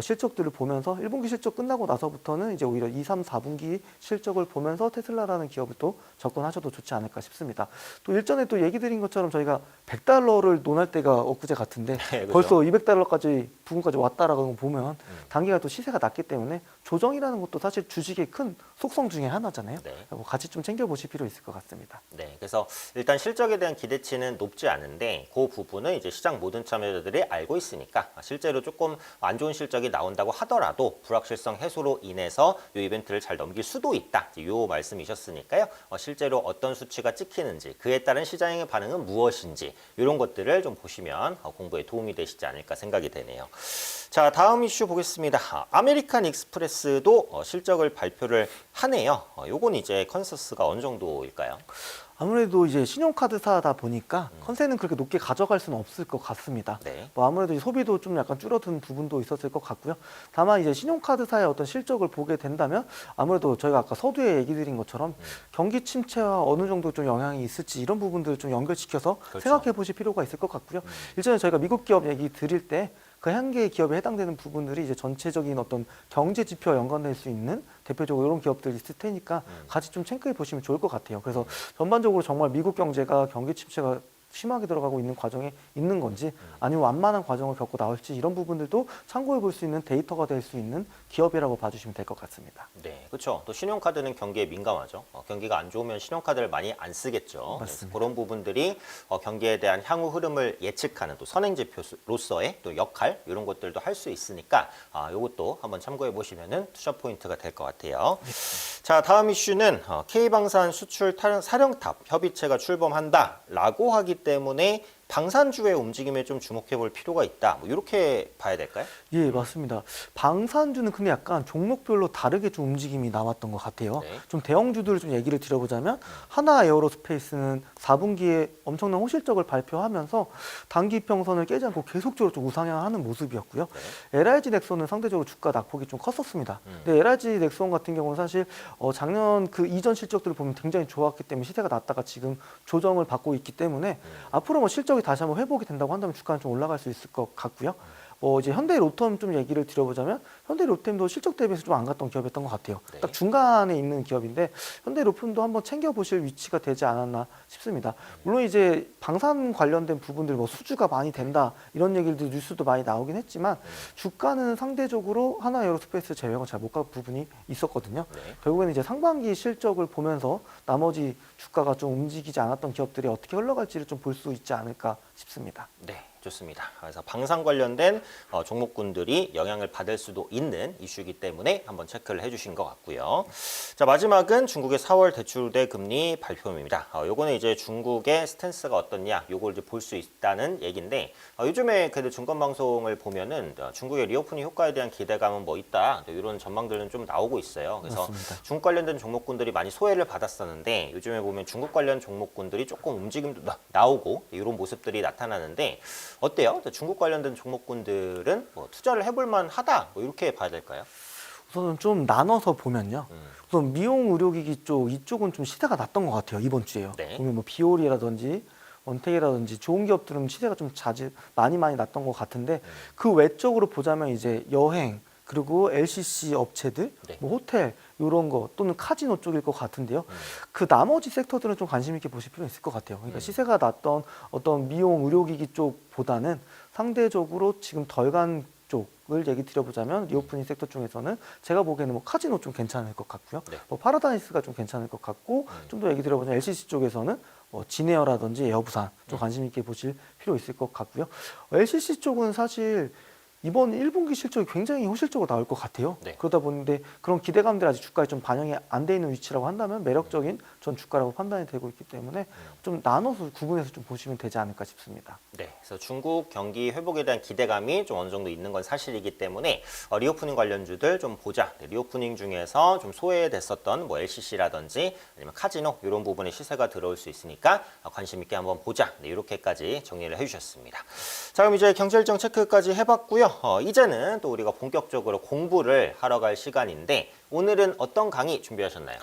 Speaker 2: 실적들을 보면서 1분기 실적 끝나고 나서부터는 이제 오히려 2, 3, 4분기 실적을 보면서 테슬라라는 기업을 또 접근하셔도 좋지 않을까 싶습니다. 또 일전에 또 얘기 드린 것처럼 저희가 $100를 논할 때가 엊그제 같은데
Speaker 1: 네, 그렇죠.
Speaker 2: 벌써 $200까지 부근까지 왔다라고 보면 단기가 또 시세가 낮기 때문에 조정이라는 것도 사실 주식의 큰 속성 중에 하나잖아요.
Speaker 1: 네.
Speaker 2: 같이 좀 챙겨보실 필요 있을 것 같습니다.
Speaker 1: 네, 그래서 일단 실적에 대한 기대치는 높지 않은데 그 부분은 이제 시장 모든 참여자들이 알고 있으니까 실제로 조금 안 좋은 실적이 나온다고 하더라도 불확실성 해소로 인해서 이 이벤트를 잘 넘길 수도 있다. 이 말씀이셨으니까요. 실제로 어떤 수치가 찍히는지 그에 따른 시장의 반응은 무엇인지 이런 것들을 좀 보시면 공부에 도움이 되시지 않을까 생각이 되네요. 자, 다음 이슈 보겠습니다. 아메리칸 익스프레스도 실적을 발표를 하네요. 요건 이제 컨센서스가 어느 정도일까요?
Speaker 2: 아무래도 이제 신용카드사다 보니까 컨센은 그렇게 높게 가져갈 수는 없을 것 같습니다.
Speaker 1: 네.
Speaker 2: 뭐 아무래도 이제 소비도 좀 약간 줄어든 부분도 있었을 것 같고요. 다만 이제 신용카드사의 어떤 실적을 보게 된다면 아무래도 저희가 아까 서두에 얘기 드린 것처럼 경기 침체와 어느 정도 좀 영향이 있을지 이런 부분들을 좀 연결시켜서
Speaker 1: 그렇죠.
Speaker 2: 생각해 보실 필요가 있을 것 같고요. 일전에 저희가 미국 기업 얘기 드릴 때 그 한 개의 기업에 해당되는 부분들이 이제 전체적인 어떤 경제 지표와 연관될 수 있는 대표적으로 이런 기업들이 있을 테니까 같이 좀 체크해 보시면 좋을 것 같아요. 그래서 전반적으로 정말 미국 경제가 경기 침체가 심하게 들어가고 있는 과정에 있는 건지 아니면 완만한 과정을 겪고 나올지 이런 부분들도 참고해 볼 수 있는 데이터가 될 수 있는 기업이라고 봐주시면 될 것 같습니다.
Speaker 1: 네, 그렇죠. 또 신용카드는 경기에 민감하죠. 경기가 안 좋으면 신용카드를 많이 안 쓰겠죠.
Speaker 2: 맞습니다.
Speaker 1: 그런 부분들이 경기에 대한 향후 흐름을 예측하는 또 선행지표로서의 또 역할 이런 것들도 할 수 있으니까 이것도 한번 참고해 보시면은 투자 포인트가 될 것 같아요. 자, 다음 이슈는 K방산 수출 사령탑 협의체가 출범한다라고 하기 때문에 방산주의 움직임에 좀 주목해 볼 필요가 있다. 뭐 이렇게 봐야 될까요?
Speaker 2: 예, 맞습니다. 방산주는 근데 약간 종목별로 다르게 좀 움직임이 나왔던 것 같아요.
Speaker 1: 네.
Speaker 2: 좀 대형주들을 좀 얘기를 드려보자면 하나 에어로스페이스는 4분기에 엄청난 호실적을 발표하면서 단기 평선을 깨지 않고 계속적으로 좀 우상향하는 모습이었고요. LIG 넥슨은 상대적으로 주가 낙폭이 좀 컸었습니다. 근데 LIG 넥슨 같은 경우는 사실 작년 그 이전 실적들을 보면 굉장히 좋았기 때문에 시세가 낮다가 지금 조정을 받고 있기 때문에 앞으로 뭐 실적이 다시 한번 회복이 된다고 한다면 주가는 좀 올라갈 수 있을 것 같고요. 이제 현대로템 좀 얘기를 드려보자면 현대로템도 실적 대비해서 좀 안 갔던 기업이었던 것 같아요.
Speaker 1: 네.
Speaker 2: 딱 중간에 있는 기업인데 현대로템도 한번 챙겨보실 위치가 되지 않았나 싶습니다. 물론 이제 방산 관련된 부분들 뭐 수주가 많이 된다 이런 얘기도 뉴스도 많이 나오긴 했지만 주가는 상대적으로 하나 에어로스페이스 제외하고 잘 못 간 부분이 있었거든요.
Speaker 1: 네.
Speaker 2: 결국에는 이제 상반기 실적을 보면서 나머지 주가가 좀 움직이지 않았던 기업들이 어떻게 흘러갈지를 좀 볼 수 있지 않을까 싶습니다.
Speaker 1: 네, 좋습니다. 그래서 방산 관련된 종목군들이 영향을 받을 수도 있는 이슈이기 때문에 한번 체크를 해주신 것 같고요. 자, 마지막은 중국의 4월 대출대 금리 발표입니다. 요거는 이제 중국의 스탠스가 어떻냐, 요걸 이제 볼 수 있다는 얘기인데 요즘에 그래도 증권 방송을 보면은 중국의 리오프닝 효과에 대한 기대감은 뭐 있다, 이런 전망들은 좀 나오고 있어요. 그래서
Speaker 2: 맞습니다.
Speaker 1: 중국 관련된 종목군들이 많이 소외를 받았었는데 요즘에 보면 중국 관련 종목군들이 조금 움직임도 나오고 이런 모습들이 나타나는데 어때요? 중국 관련된 종목군들은 뭐 투자를 해볼 만하다 뭐 이렇게 봐야 될까요?
Speaker 2: 우선은 좀 나눠서 보면요. 우선 미용 의료기기 쪽 이쪽은 좀 시세가 났던 것 같아요. 이번 주에요.
Speaker 1: 네.
Speaker 2: 보면 뭐 비올이라든지 원택이라든지 좋은 기업들은 시세가 좀 많이 났던 것 같은데 그 외적으로 보자면 이제 여행 그리고 LCC 업체들,
Speaker 1: 네.
Speaker 2: 뭐 호텔 이런 거 또는 카지노 쪽일 것 같은데요. 그 나머지 섹터들은 좀 관심 있게 보실 필요 있을 것 같아요. 그러니까 시세가 났던 어떤 미용 의료기기 쪽보다는 상대적으로 지금 덜 간 쪽을 얘기 드려보자면 리오프닝 섹터 중에서는 제가 보기에는 뭐 카지노 좀 괜찮을 것 같고요.
Speaker 1: 네.
Speaker 2: 뭐 파라다이스가 좀 괜찮을 것 같고 좀 더 얘기 드려보자면 LCC 쪽에서는 뭐 진에어라든지 에어부산 좀 관심 있게 보실 필요 있을 것 같고요. LCC 쪽은 사실 이번 1분기 실적이 굉장히 호실적으로 나올 것 같아요.
Speaker 1: 네.
Speaker 2: 그러다 보는데 그런 기대감들이 아직 주가에 좀 반영이 안 돼 있는 위치라고 한다면 매력적인 전 주가라고 판단이 되고 있기 때문에 좀 나눠서 구분해서 좀 보시면 되지 않을까 싶습니다.
Speaker 1: 네, 그래서 중국 경기 회복에 대한 기대감이 좀 어느 정도 있는 건 사실이기 때문에 리오프닝 관련주들 좀 보자. 네, 리오프닝 중에서 좀 소외됐었던 뭐 LCC라든지 아니면 카지노 이런 부분에 시세가 들어올 수 있으니까 관심 있게 한번 보자. 네, 이렇게까지 정리를 해주셨습니다. 자, 그럼 이제 경제일정 체크까지 해봤고요. 이제는 또 우리가 본격적으로 공부를 하러 갈 시간인데 오늘은 어떤 강의 준비하셨나요?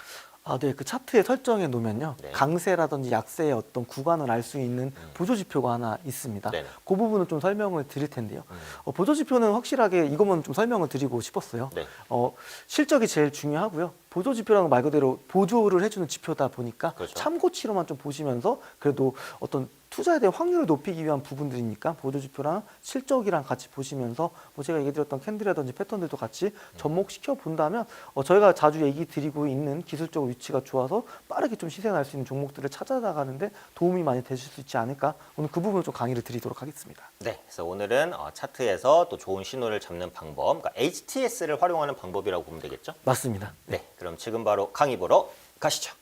Speaker 2: 네, 그 차트에 설정해 놓으면요.
Speaker 1: 네.
Speaker 2: 강세라든지 약세의 어떤 구간을 알 수 있는 보조 지표가 하나 있습니다.
Speaker 1: 네네.
Speaker 2: 그 부분은 좀 설명을 드릴 텐데요. 보조 지표는 확실하게 이것만 좀 설명을 드리고 싶었어요.
Speaker 1: 네.
Speaker 2: 실적이 제일 중요하고요. 보조 지표라는 말 그대로 보조를 해주는 지표다 보니까
Speaker 1: 그렇죠.
Speaker 2: 참고치로만 좀 보시면서 그래도 어떤 투자에 대한 확률을 높이기 위한 부분들이니까 보조 지표랑 실적이랑 같이 보시면서 뭐 제가 얘기 드렸던 캔들이라든지 패턴들도 같이 접목시켜 본다면 저희가 자주 얘기 드리고 있는 기술적 위치가 좋아서 빠르게 좀 시세 날 수 있는 종목들을 찾아나가는데 도움이 많이 되실 수 있지 않을까, 오늘 그 부분을 좀 강의를 드리도록 하겠습니다.
Speaker 1: 네, 그래서 오늘은 차트에서 또 좋은 신호를 잡는 방법, 그러니까 HTS를 활용하는 방법이라고 보면 되겠죠?
Speaker 2: 맞습니다.
Speaker 1: 네, 그럼 지금 바로 강의 보러 가시죠.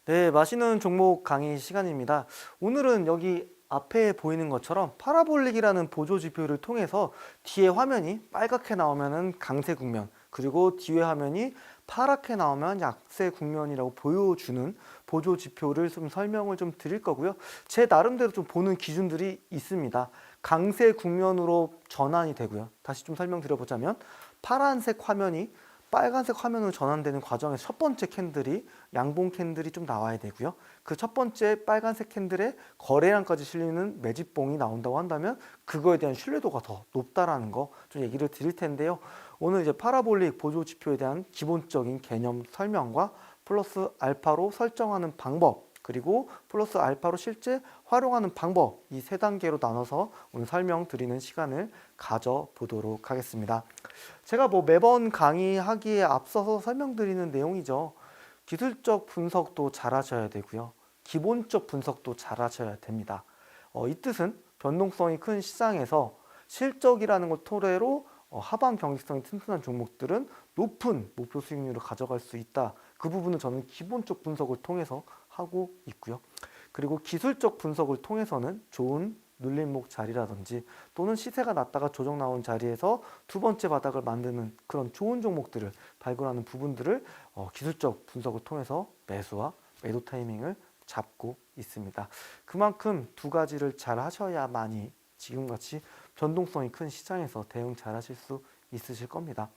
Speaker 2: 네, 맛있는 종목 강의 시간입니다. 오늘은 여기 앞에 보이는 것처럼 파라볼릭이라는 보조 지표를 통해서 뒤에 화면이 빨갛게 나오면은 강세 국면, 그리고 뒤에 화면이 파랗게 나오면 약세 국면이라고 보여주는 보조 지표를 좀 설명을 좀 드릴 거고요. 제 나름대로 좀 보는 기준들이 있습니다. 강세 국면으로 전환이 되고요. 다시 좀 설명드려보자면 파란색 화면이 빨간색 화면으로 전환되는 과정에서 첫 번째 캔들이 양봉 캔들이 좀 나와야 되고요. 그 첫 번째 빨간색 캔들에 거래량까지 실리는 매집봉이 나온다고 한다면 그거에 대한 신뢰도가 더 높다라는 거 좀 얘기를 드릴 텐데요. 오늘 이제 파라볼릭 보조 지표에 대한 기본적인 개념 설명과 플러스 알파로 설정하는 방법, 그리고 플러스 알파로 실제 활용하는 방법, 이 세 단계로 나눠서 오늘 설명드리는 시간을 가져보도록 하겠습니다. 제가 뭐 매번 강의하기에 앞서서 설명드리는 내용이죠. 기술적 분석도 잘 하셔야 되고요. 기본적 분석도 잘 하셔야 됩니다. 이 뜻은 변동성이 큰 시장에서 실적이라는 걸 토대로 하방 경직성이 튼튼한 종목들은 높은 목표 수익률을 가져갈 수 있다. 그 부분은 저는 기본적 분석을 통해서 하고 있고요. 그리고 기술적 분석을 통해서는 좋은 눌림목 자리라든지 또는 시세가 났다가 조정 나온 자리에서 두 번째 바닥을 만드는 그런 좋은 종목들을 발굴하는 부분들을 기술적 분석을 통해서 매수와 매도 타이밍을 잡고 있습니다. 그만큼 두 가지를 잘 하셔야만이 지금같이 변동성이 큰 시장에서 대응 잘 하실 수 있으실 겁니다.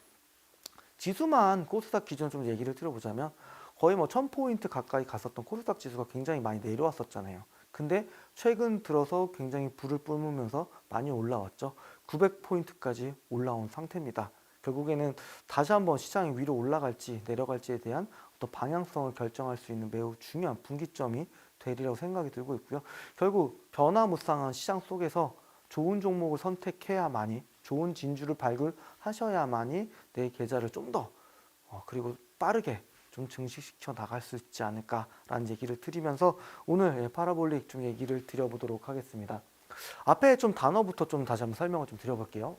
Speaker 2: 지수만 코스닥 기준 좀 얘기를 드려보자면 거의 뭐 1000포인트 가까이 갔었던 코스닥 지수가 굉장히 많이 내려왔었잖아요. 근데 최근 들어서 굉장히 불을 뿜으면서 많이 올라왔죠. 900포인트까지 올라온 상태입니다. 결국에는 다시 한번 시장이 위로 올라갈지 내려갈지에 대한 어떤 방향성을 결정할 수 있는 매우 중요한 분기점이 되리라고 생각이 들고 있고요. 결국 변화무쌍한 시장 속에서 좋은 종목을 선택해야만이, 좋은 진주를 발굴하셔야만이 내 계좌를 좀 더 그리고 빠르게 좀 증식시켜 나갈 수 있지 않을까라는 얘기를 드리면서 오늘 파라볼릭 좀 얘기를 드려보도록 하겠습니다. 앞에 좀 단어부터 좀 다시 한번 설명을 좀 드려볼게요.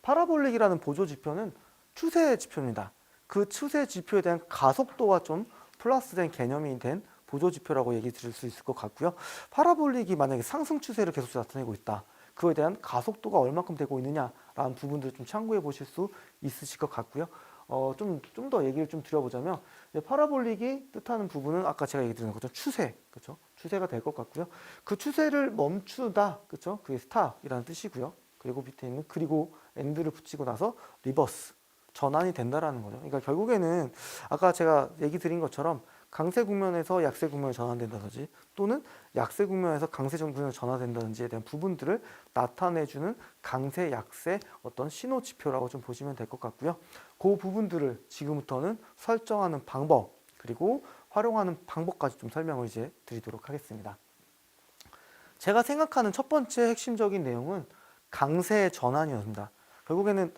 Speaker 2: 파라볼릭이라는 보조 지표는 추세 지표입니다. 그 추세 지표에 대한 가속도와 좀 플러스된 개념이 된 보조 지표라고 얘기 드릴 수 있을 것 같고요. 파라볼릭이 만약에 상승 추세를 계속 나타내고 있다. 그거에 대한 가속도가 얼마큼 되고 있느냐라는 부분들 좀 참고해 보실 수 있으실 것 같고요. 좀 더 얘기를 좀 드려보자면 파라볼릭이 뜻하는 부분은 아까 제가 얘기 드린 것처럼 추세, 그렇죠? 추세가 될 것 같고요. 그 추세를 멈추다, 그렇죠? 그게 스탑이라는 뜻이고요. 그리고 밑에 있는 그리고 엔드를 붙이고 나서 리버스 전환이 된다라는 거죠. 그러니까 결국에는 아까 제가 얘기 드린 것처럼 강세 국면에서 약세 국면으로 전환된다든지 또는 약세 국면에서 강세 국면으로 전환된다든지에 대한 부분들을 나타내주는 강세, 약세 어떤 신호 지표라고 좀 보시면 될 것 같고요. 그 부분들을 지금부터는 설정하는 방법 그리고 활용하는 방법까지 좀 설명을 이제 드리도록 하겠습니다. 제가 생각하는 첫 번째 핵심적인 내용은 강세 전환이었습니다. 결국에는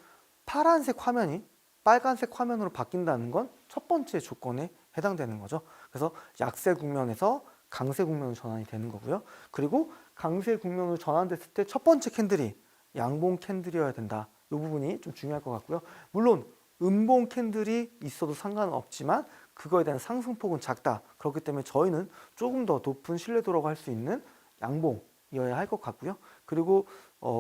Speaker 2: 파란색 화면이 빨간색 화면으로 바뀐다는 건 첫 번째 조건에 해당되는 거죠. 그래서 약세 국면에서 강세 국면으로 전환이 되는 거고요. 그리고 강세 국면으로 전환됐을 때 첫 번째 캔들이 양봉 캔들이어야 된다. 이 부분이 좀 중요할 것 같고요. 물론 음봉 캔들이 있어도 상관은 없지만 그거에 대한 상승폭은 작다. 그렇기 때문에 저희는 조금 더 높은 신뢰도라고 할 수 있는 양봉이어야 할 것 같고요. 그리고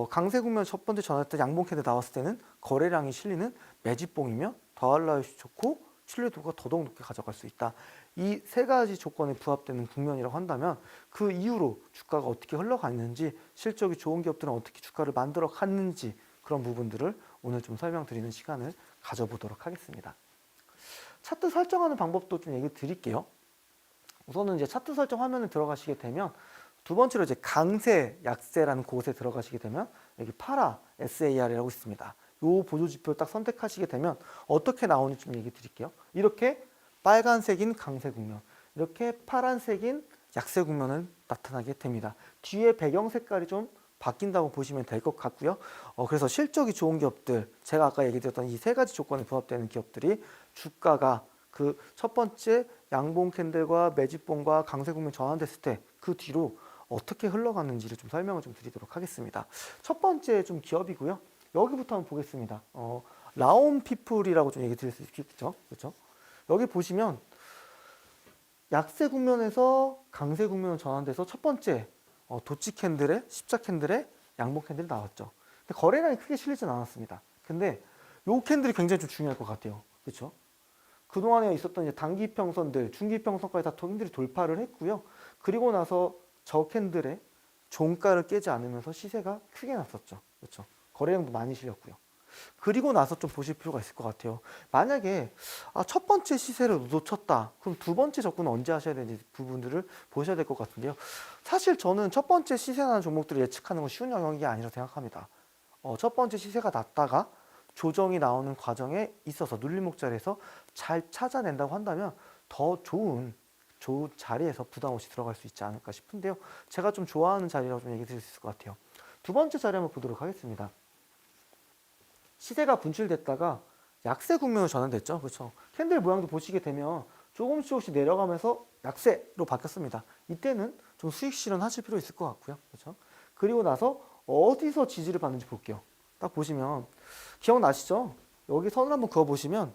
Speaker 2: 강세 국면 첫 번째 전환할 때 양봉 캔들 나왔을 때는 거래량이 실리는 매집봉이면 더할 나위 좋고 신뢰도가 더더욱 높게 가져갈 수 있다. 이 세 가지 조건에 부합되는 국면이라고 한다면 그 이후로 주가가 어떻게 흘러갔는지 실적이 좋은 기업들은 어떻게 주가를 만들어 갔는지 그런 부분들을 오늘 좀 설명드리는 시간을 가져보도록 하겠습니다. 차트 설정하는 방법도 좀 얘기 드릴게요. 우선은 이제 차트 설정 화면에 들어가시게 되면 두 번째로 이제 강세, 약세라는 곳에 들어가시게 되면 여기 파라 SAR이라고 있습니다. 요 보조 지표를 딱 선택하시게 되면 어떻게 나오는지 좀 얘기 드릴게요. 이렇게 빨간색인 강세 국면, 이렇게 파란색인 약세 국면을 나타나게 됩니다. 뒤에 배경 색깔이 좀 바뀐다고 보시면 될 것 같고요. 그래서 실적이 좋은 기업들, 제가 아까 얘기 드렸던 이 세 가지 조건에 부합되는 기업들이 주가가 그 첫 번째 양봉 캔들과 매집봉과 강세 국면 전환됐을 때 그 뒤로 어떻게 흘러갔는지를 좀 설명을 좀 드리도록 하겠습니다. 첫 번째 좀 기업이고요. 여기부터 한번 보겠습니다. 라온피플이라고 좀 얘기 드릴 수 있겠죠. 그렇죠? 여기 보시면 약세 국면에서 강세 국면으로 전환돼서 첫 번째 도치 캔들에 십자 캔들에 양봉 캔들이 나왔죠. 근데 거래량이 크게 실리진 않았습니다. 근데 요 캔들이 굉장히 좀 중요할 것 같아요. 그렇죠? 그동안에 있었던 이제 단기 평선들, 중기 평선까지 다 캔들이 돌파를 했고요. 그리고 나서 저 캔들의 종가를 깨지 않으면서 시세가 크게 났었죠. 그렇죠? 거래량도 많이 실렸고요. 그리고 나서 좀 보실 필요가 있을 것 같아요. 만약에 첫 번째 시세를 놓쳤다. 그럼 두 번째 접근은 언제 하셔야 되는지 부분들을 보셔야 될 것 같은데요. 사실 저는 첫 번째 시세라는 종목들을 예측하는 건 쉬운 영역이 아니라 생각합니다. 첫 번째 시세가 났다가 조정이 나오는 과정에 있어서 눌림목 자리에서 잘 찾아낸다고 한다면 더 좋은 자리에서 부담 없이 들어갈 수 있지 않을까 싶은데요. 제가 좀 좋아하는 자리라고 좀 얘기 드릴 수 있을 것 같아요. 두 번째 자리 한번 보도록 하겠습니다. 시세가 분출됐다가 약세 국면으로 전환됐죠. 그렇죠. 캔들 모양도 보시게 되면 조금씩 내려가면서 약세로 바뀌었습니다. 이때는 좀 수익 실현하실 필요 있을 것 같고요. 그렇죠. 그리고 나서 어디서 지지를 받는지 볼게요. 딱 보시면 기억나시죠? 여기 선을 한번 그어 보시면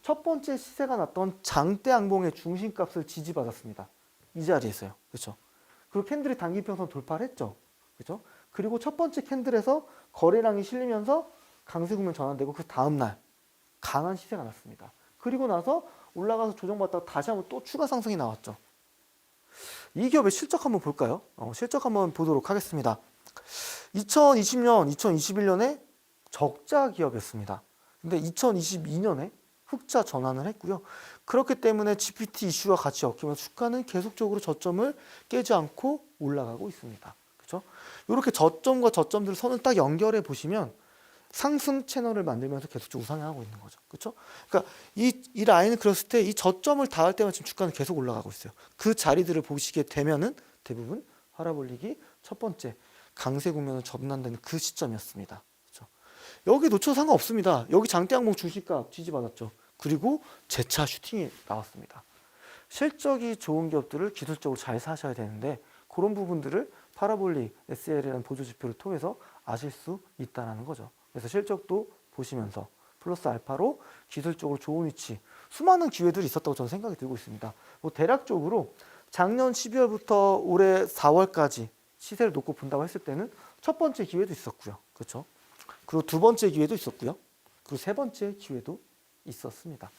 Speaker 2: 첫 번째 시세가 났던 장대 양봉의 중심값을 지지받았습니다. 이 자리에서요. 그렇죠. 그리고 캔들이 단기 평선 돌파를 했죠. 그렇죠. 그리고 첫 번째 캔들에서 거래량이 실리면서 강세 국면 전환되고 그 다음날 강한 시세가 났습니다. 그리고 나서 올라가서 조정받다가 다시 한번 또 추가 상승이 나왔죠. 이 기업의 실적 한번 볼까요? 실적 한번 보도록 하겠습니다. 2020년, 2021년에 적자 기업이었습니다. 근데 2022년에 흑자 전환을 했고요. 그렇기 때문에 GPT 이슈와 같이 엮이면서 주가는 계속적으로 저점을 깨지 않고 올라가고 있습니다. 그렇죠? 이렇게 저점과 저점들 선을 딱 연결해 보시면 상승 채널을 만들면서 계속 우상향하고 있는 거죠. 그렇죠? 그러니까 이 라인을 그렸을 때 이 저점을 닿을 때만 지금 주가는 계속 올라가고 있어요. 그 자리들을 보시게 되면은 대부분 파라볼릭이 첫 번째 강세 국면을 접는다는 그 시점이었습니다. 그렇죠? 여기 놓쳐도 상관없습니다. 여기 장대 항목 주식값 지지받았죠. 그리고 재차 슈팅이 나왔습니다. 실적이 좋은 기업들을 기술적으로 잘 사셔야 되는데 그런 부분들을 파라볼릭 SL이라는 보조 지표를 통해서 아실 수 있다는 거죠. 그래서 실적도 보시면서 플러스 알파로 기술적으로 좋은 위치, 수많은 기회들이 있었다고 저는 생각이 들고 있습니다. 뭐 대략적으로 작년 12월부터 올해 4월까지 시세를 놓고 본다고 했을 때는 첫 번째 기회도 있었고요. 그렇죠? 그리고 두 번째 기회도 있었고요. 그리고 세 번째 기회도 있었습니다.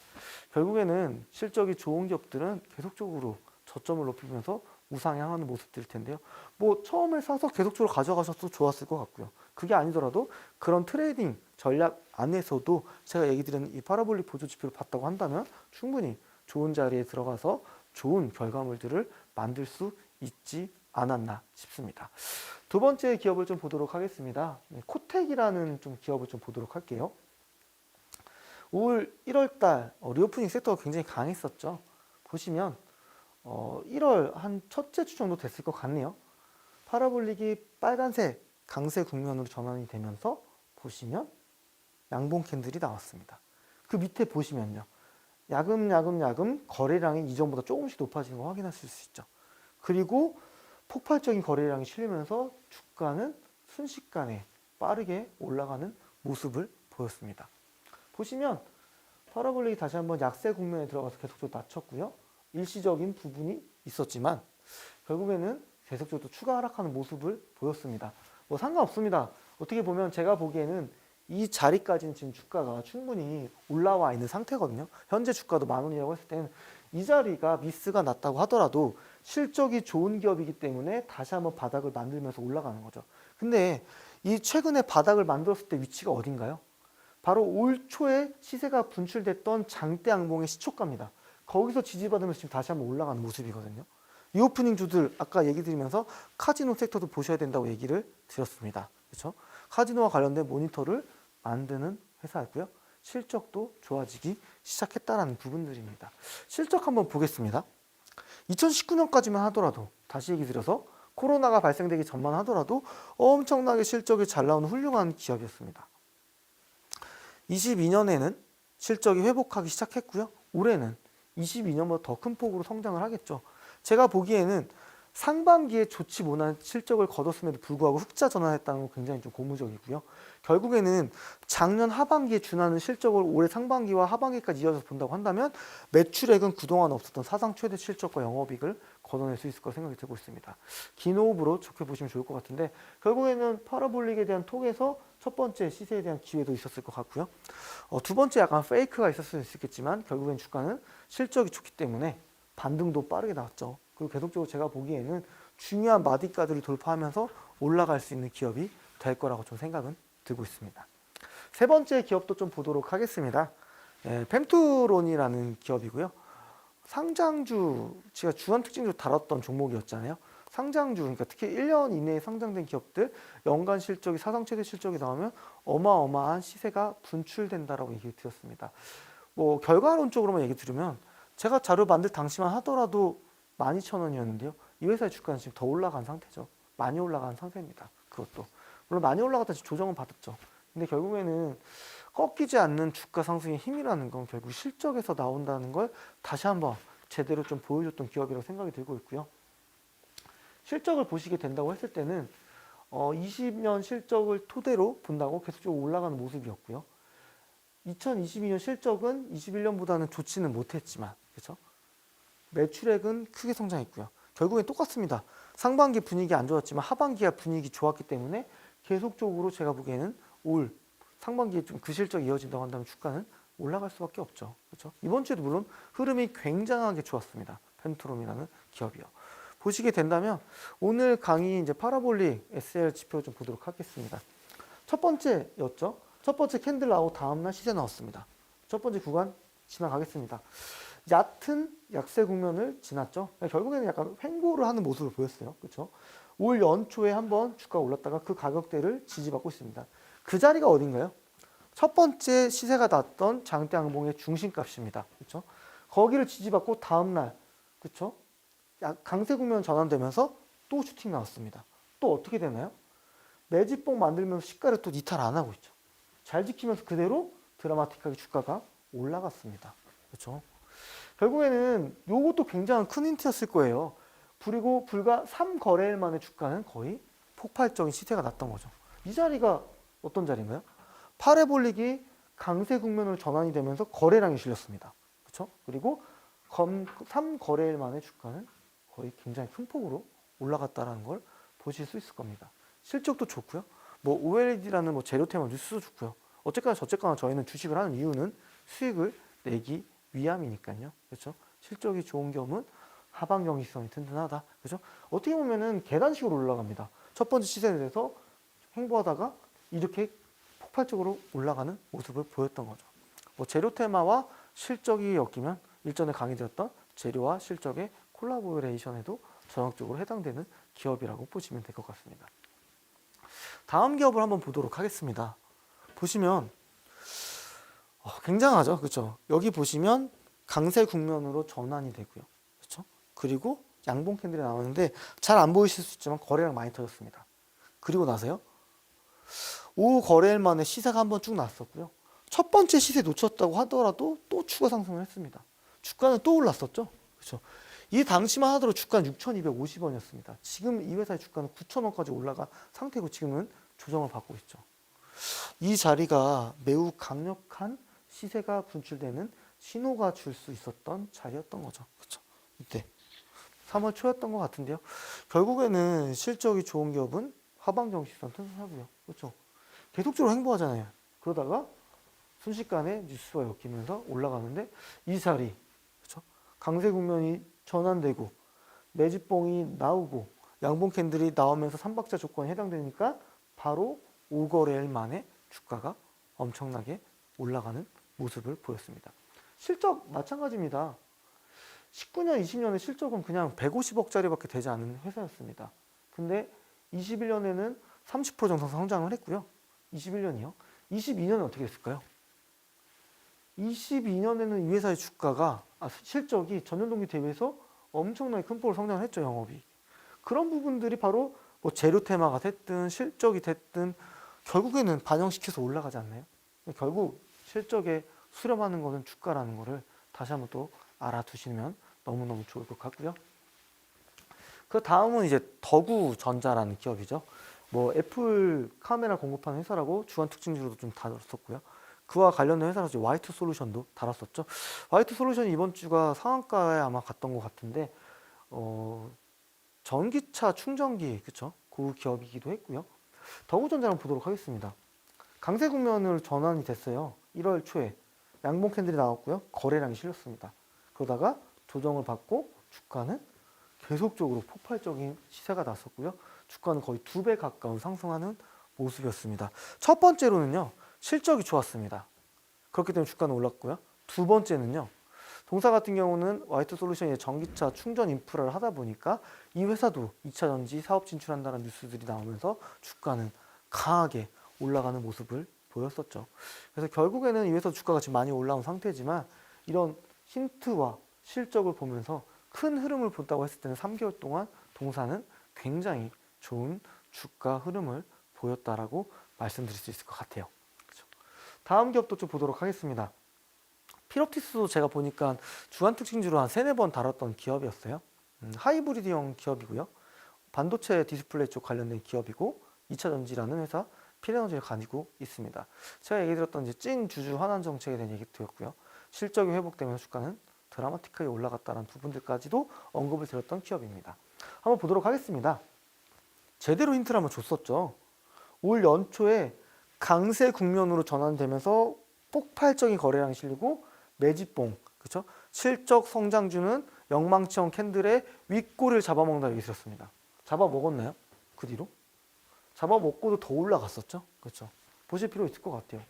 Speaker 2: 결국에는 실적이 좋은 기업들은 계속적으로 저점을 높이면서 우상향하는 모습들일 텐데요. 뭐 처음에 사서 계속적으로 가져가셔도 좋았을 것 같고요. 그게 아니더라도 그런 트레이딩 전략 안에서도 제가 얘기 드린 이 파라볼릭 보조 지표를 봤다고 한다면 충분히 좋은 자리에 들어가서 좋은 결과물들을 만들 수 있지 않았나 싶습니다. 두 번째 기업을 좀 보도록 하겠습니다. 코텍이라는 좀 기업을 좀 보도록 할게요. 올 1월달 리오프닝 섹터가 굉장히 강했었죠. 보시면 1월 한 첫째 주 정도 됐을 것 같네요. 파라볼릭이 빨간색 강세 국면으로 전환이 되면서 보시면 양봉 캔들이 나왔습니다. 그 밑에 보시면요. 야금야금 거래량이 이전보다 조금씩 높아지는 거 확인하실 수 있죠. 그리고 폭발적인 거래량이 실리면서 주가는 순식간에 빠르게 올라가는 모습을 보였습니다. 보시면 파라볼릭이 다시 한번 약세 국면에 들어가서 계속적으로 낮췄고요. 일시적인 부분이 있었지만 결국에는 계속적으로 추가 하락하는 모습을 보였습니다. 뭐 상관없습니다. 어떻게 보면 제가 보기에는 이 자리까지는 지금 주가가 충분히 올라와 있는 상태거든요. 현재 주가도 10,000원이라고 했을 때는 이 자리가 미스가 났다고 하더라도 실적이 좋은 기업이기 때문에 다시 한번 바닥을 만들면서 올라가는 거죠. 근데 이 최근에 바닥을 만들었을 때 위치가 어딘가요? 바로 올 초에 시세가 분출됐던 장대 양봉의 시초가입니다. 거기서 지지받으면서 지금 다시 한번 올라가는 모습이거든요. 리오프닝 주들 아까 얘기 드리면서 카지노 섹터도 보셔야 된다고 얘기를 드렸습니다. 그렇죠? 카지노와 관련된 모니터를 만드는 회사였고요. 실적도 좋아지기 시작했다라는 부분들입니다. 실적 한번 보겠습니다. 2019년까지만 하더라도 다시 얘기 드려서 코로나가 발생되기 전만 하더라도 엄청나게 실적이 잘 나오는 훌륭한 기업이었습니다. 22년에는 실적이 회복하기 시작했고요. 올해는 22년보다 더 큰 폭으로 성장을 하겠죠. 제가 보기에는 상반기에 좋지 못한 실적을 거뒀음에도 불구하고 흑자 전환했다는 건 굉장히 좀 고무적이고요. 결국에는 작년 하반기에 준하는 실적을 올해 상반기와 하반기까지 이어서 본다고 한다면 매출액은 그동안 없었던 사상 최대 실적과 영업이익을 걷어낼 수 있을 거라 생각이 들고 있습니다. 긴 호흡으로 좋게 보시면 좋을 것 같은데 결국에는 파라볼릭에 대한 톡에서 첫 번째 시세에 대한 기회도 있었을 것 같고요. 두 번째 약간 페이크가 있었을 수 있겠지만 결국엔 주가는 실적이 좋기 때문에 반등도 빠르게 나왔죠. 그리고 계속적으로 제가 보기에는 중요한 마디가들을 돌파하면서 올라갈 수 있는 기업이 될 거라고 좀 생각은 들고 있습니다. 세 번째 기업도 좀 보도록 하겠습니다. 펜투론이라는 기업이고요. 상장주, 제가 주간 특징으로 다뤘던 종목이었잖아요. 상장주, 그러니까 특히 1년 이내에 상장된 기업들 연간 실적이 사상 최대 실적이 나오면 어마어마한 시세가 분출된다라고 얘기 드렸습니다. 뭐 결과론적으로만 얘기 드리면 제가 자료 만들 당시만 하더라도 12,000원이었는데요. 이 회사의 주가는 지금 더 올라간 상태죠. 많이 올라간 상태입니다. 그것도. 물론 많이 올라갔다 조정은 받았죠. 근데 결국에는 꺾이지 않는 주가 상승의 힘이라는 건 결국 실적에서 나온다는 걸 다시 한번 제대로 좀 보여줬던 기업이라고 생각이 들고 있고요. 실적을 보시게 된다고 했을 때는 20년 실적을 토대로 본다고 계속적으로 올라가는 모습이었고요. 2022년 실적은 21년보다는 좋지는 못했지만 그렇죠? 매출액은 크게 성장했고요. 결국엔 똑같습니다. 상반기 분위기 안 좋았지만 하반기가 분위기 좋았기 때문에 계속적으로 제가 보기에는 올 상반기에 좀 그 실적이 이어진다고 한다면 주가는 올라갈 수밖에 없죠. 그렇죠? 이번 주에도 물론 흐름이 굉장하게 좋았습니다. 펜트롬이라는 기업이요. 보시게 된다면 오늘 강의 이제 파라볼릭 SL 지표 좀 보도록 하겠습니다. 첫 번째였죠. 첫 번째 캔들 나오고 다음날 시세 나왔습니다. 첫 번째 구간 지나가겠습니다. 얕은 약세 국면을 지났죠. 결국에는 약간 횡보를 하는 모습을 보였어요. 그렇죠? 올 연초에 한번 주가가 올랐다가 그 가격대를 지지받고 있습니다. 그 자리가 어딘가요? 첫 번째 시세가 났던 장대 양봉의 중심값입니다. 그렇죠? 거기를 지지받고 다음날, 그렇죠? 강세 국면 전환되면서 또 슈팅 나왔습니다. 또 어떻게 되나요? 매집봉 만들면서 시가를 또 이탈 안 하고 있죠. 잘 지키면서 그대로 드라마틱하게 주가가 올라갔습니다. 그렇죠? 결국에는 요것도 굉장한 큰 힌트였을 거예요. 그리고 불과 3거래일 만에 주가는 거의 폭발적인 시세가 났던 거죠. 이 자리가 어떤 자리인가요? 파래볼릭이 강세 국면으로 전환이 되면서 거래량이 실렸습니다. 그렇죠? 그리고 3거래일 만에 주가는 거의 굉장히 큰 폭으로 올라갔다는 걸 보실 수 있을 겁니다. 실적도 좋고요. 뭐 OLED라는 뭐 재료테마 뉴스도 좋고요. 어쨌거나 저쨌거나 저희는 주식을 하는 이유는 수익을 내기 위함이니까요. 그렇죠? 실적이 좋은 겸은 하방 경직성이 튼튼하다. 그렇죠? 어떻게 보면은 계단식으로 올라갑니다. 첫 번째 시세에 대해서 횡보하다가 이렇게 폭발적으로 올라가는 모습을 보였던 거죠. 뭐 재료 테마와 실적이 엮이면 일전에 강의드렸던 재료와 실적의 콜라보레이션에도 전형적으로 해당되는 기업이라고 보시면 될 것 같습니다. 다음 기업을 한번 보도록 하겠습니다. 보시면 굉장하죠, 그렇죠? 여기 보시면 강세 국면으로 전환이 되고요, 그렇죠? 그리고 양봉 캔들이 나오는데 잘 안 보이실 수 있지만 거래량 많이 터졌습니다. 그리고 나서요, 5거래일 만에 시세가 한번 쭉 났었고요. 첫 번째 시세 놓쳤다고 하더라도 또 추가 상승을 했습니다. 주가는 또 올랐었죠, 그렇죠? 이 당시만 하더라도 주가는 6,250원이었습니다. 지금 이 회사의 주가는 9,000원까지 올라간 상태고 지금은 조정을 받고 있죠. 이 자리가 매우 강력한 시세가 분출되는 신호가 줄 수 있었던 자리였던 거죠. 그렇죠? 이때 3월 초였던 것 같은데요. 결국에는 실적이 좋은 기업은 하방 경직성 튼튼하고요. 그렇죠? 계속적으로 횡보하잖아요. 그러다가 순식간에 뉴스와 엮이면서 올라가는데 이 자리, 그렇죠? 강세 국면이 전환되고 매집봉이 나오고 양봉 캔들이 나오면서 3박자 조건에 해당되니까 바로 5거래일 만에 주가가 엄청나게 올라가는 모습을 보였습니다. 실적 마찬가지입니다. 19년, 20년의 실적은 그냥 150억짜리밖에 되지 않은 회사였습니다. 근데 21년에는 30% 정도 성장을 했고요. 21년이요. 22년은 어떻게 됐을까요? 22년에는 이 회사의 주가가 실적이 전년 동기 대비해서 엄청나게 큰 폭으로 성장을 했죠, 영업이. 그런 부분들이 바로 뭐 재료 테마가 됐든 실적이 됐든 결국에는 반영시켜서 올라가지 않나요? 결국 실적에 수렴하는 것은 주가라는 것을 다시 한번 또 알아두시면 너무너무 좋을 것 같고요. 그 다음은 이제 더구전자라는 기업이죠. 뭐 애플 카메라 공급하는 회사라고 주간 특징주로도 좀 다뤘었고요. 그와 관련된 회사라서 와이트 솔루션도 다뤘었죠. 와이트 솔루션이 이번 주가 상한가에 아마 갔던 것 같은데 전기차 충전기, 그쵸? 그 기업이기도 했고요. 더구전자를 보도록 하겠습니다. 강세 국면으로 전환이 됐어요. 1월 초에 양봉 캔들이 나왔고요. 거래량이 실렸습니다. 그러다가 조정을 받고 주가는 계속적으로 폭발적인 시세가 났었고요. 주가는 거의 2배 가까운 상승하는 모습이었습니다. 첫 번째로는요, 실적이 좋았습니다. 그렇기 때문에 주가는 올랐고요. 두 번째는요, 동사 같은 경우는 와이트 솔루션이 전기차 충전 인프라를 하다 보니까 이 회사도 2차 전지 사업 진출한다는 뉴스들이 나오면서 주가는 강하게 올라가는 모습을 보였었죠. 그래서 결국에는 이 회사 주가가 지금 많이 올라온 상태지만 이런 힌트와 실적을 보면서 큰 흐름을 본다고 했을 때는 3개월 동안 동사는 굉장히 좋은 주가 흐름을 보였다라고 말씀드릴 수 있을 것 같아요. 그렇죠? 다음 기업도 좀 보도록 하겠습니다. 피롭티스도 제가 보니까 주간 특징주로 한 3-4번 다뤘던 기업이었어요. 하이브리드형 기업이고요. 반도체 디스플레이 쪽 관련된 기업이고 2차 전지라는 회사 피레너지를 가지고 있습니다. 제가 얘기 드렸던 이제 찐 주주 환원 정책에 대한 얘기 드렸고요. 실적이 회복되면서 주가는 드라마틱하게 올라갔다는 부분들까지도 언급을 드렸던 기업입니다. 한번 보도록 하겠습니다. 제대로 힌트를 한번 줬었죠. 올 연초에 강세 국면으로 전환되면서 폭발적인 거래량이 실리고 매집봉, 그렇죠? 실적 성장주는 영망치형 캔들의 윗골을 잡아먹는다 얘기 드렸습니다. 잡아먹었나요? 그 뒤로? 잡아먹고도 더 올라갔었죠. 그렇죠? 보실 필요 있을 것 같아요.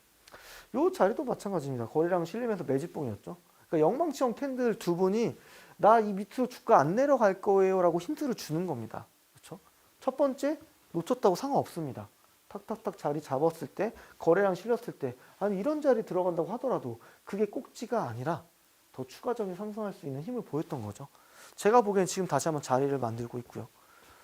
Speaker 2: 요 자리도 마찬가지입니다. 거래량 실리면서 매집봉이었죠. 그러니까 영망치형 캔들 두 분이 나 이 밑으로 주가 안 내려갈 거예요라고 힌트를 주는 겁니다. 그렇죠? 첫 번째 놓쳤다고 상관없습니다. 탁탁탁 자리 잡았을 때 거래량 실렸을 때 아니 이런 자리 들어간다고 하더라도 그게 꼭지가 아니라 더 추가적인 상승할 수 있는 힘을 보였던 거죠. 제가 보기엔 지금 다시 한번 자리를 만들고 있고요.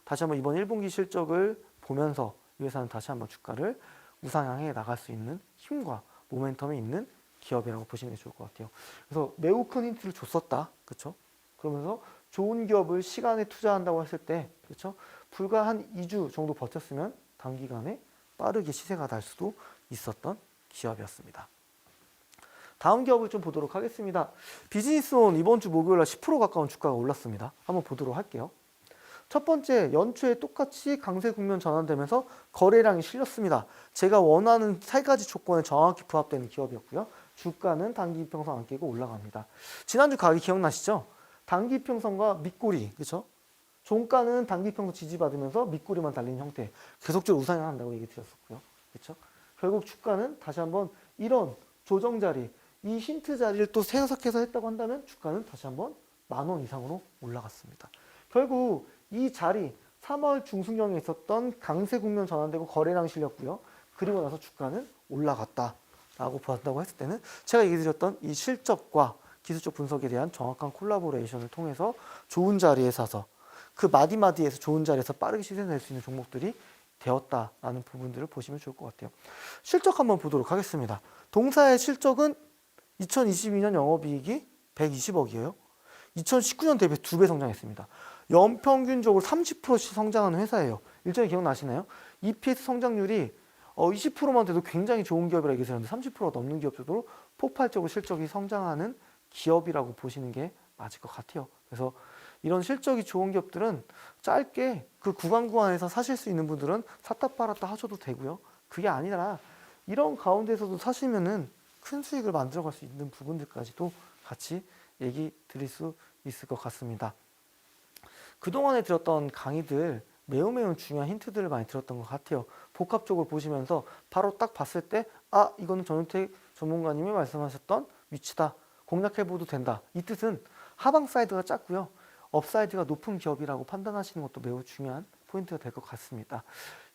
Speaker 2: 다시 한번 이번 1분기 실적을 보면서 이 회사는 다시 한번 주가를 우상향해 나갈 수 있는 힘과 모멘텀이 있는 기업이라고 보시는 게 좋을 것 같아요. 그래서 매우 큰 힌트를 줬었다. 그렇죠? 그러면서 좋은 기업을 시간에 투자한다고 했을 때 그렇죠? 불과 한 2주 정도 버텼으면 단기간에 빠르게 시세가 날 수도 있었던 기업이었습니다. 다음 기업을 좀 보도록 하겠습니다. 비즈니스온 이번 주 목요일 날 10% 가까운 주가가 올랐습니다. 한번 보도록 할게요. 첫 번째, 연초에 똑같이 강세 국면 전환되면서 거래량이 실렸습니다. 제가 원하는 세 가지 조건에 정확히 부합되는 기업이었고요. 주가는 단기 이평선 안 깨고 올라갑니다. 지난주 가격이 기억나시죠? 단기 이평선과 밑꼬리, 그렇죠? 종가는 단기 이평선 지지받으면서 밑꼬리만 달리는 형태, 계속적으로 우상향한다고 얘기 드렸었고요. 그렇죠? 결국 주가는 다시 한번 이런 조정 자리, 이 힌트 자리를 또 해석해서 했다고 한다면 주가는 다시 한번 10,000원 이상으로 올라갔습니다. 결국 이 자리 3월 중순경에 있었던 강세 국면 전환되고 거래량 실렸고요. 그리고 나서 주가는 올라갔다라고 본다고 했을 때는 제가 얘기 드렸던 이 실적과 기술적 분석에 대한 정확한 콜라보레이션을 통해서 좋은 자리에 사서 그 마디마디에서 좋은 자리에서 빠르게 시세 낼 수 있는 종목들이 되었다라는 부분들을 보시면 좋을 것 같아요. 실적 한번 보도록 하겠습니다. 동사의 실적은 2022년 영업이익이 120억이에요. 2019년 대비 2배 성장했습니다. 연평균적으로 30%씩 성장하는 회사예요. 일전에 기억나시나요? EPS 성장률이 20%만 돼도 굉장히 좋은 기업이라 얘기했었는데 30%가 넘는 기업들도 폭발적으로 실적이 성장하는 기업이라고 보시는 게 맞을 것 같아요. 그래서 이런 실적이 좋은 기업들은 짧게 그 구간에서 사실 수 있는 분들은 샀다 팔았다 하셔도 되고요. 그게 아니라 이런 가운데서도 사시면은 큰 수익을 만들어갈 수 있는 부분들까지도 같이 얘기 드릴 수 있을 것 같습니다. 그동안에 들었던 강의들 매우 중요한 힌트들을 많이 들었던 것 같아요. 복합적으로 보시면서 바로 딱 봤을 때 이거는 전윤택 전문가님이 말씀하셨던 위치다. 공략해봐도 된다. 이 뜻은 하방 사이드가 작고요. 업사이드가 높은 기업이라고 판단하시는 것도 매우 중요한 포인트가 될 것 같습니다.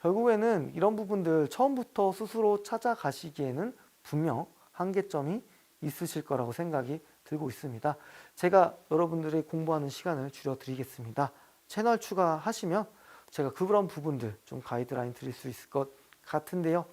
Speaker 2: 결국에는 이런 부분들 처음부터 스스로 찾아가시기에는 분명 한계점이 있으실 거라고 생각이 들고 있습니다. 제가 여러분들의 공부하는 시간을 줄여드리겠습니다. 채널 추가하시면 제가 그런 부분들 좀 가이드라인 드릴 수 있을 것 같은데요.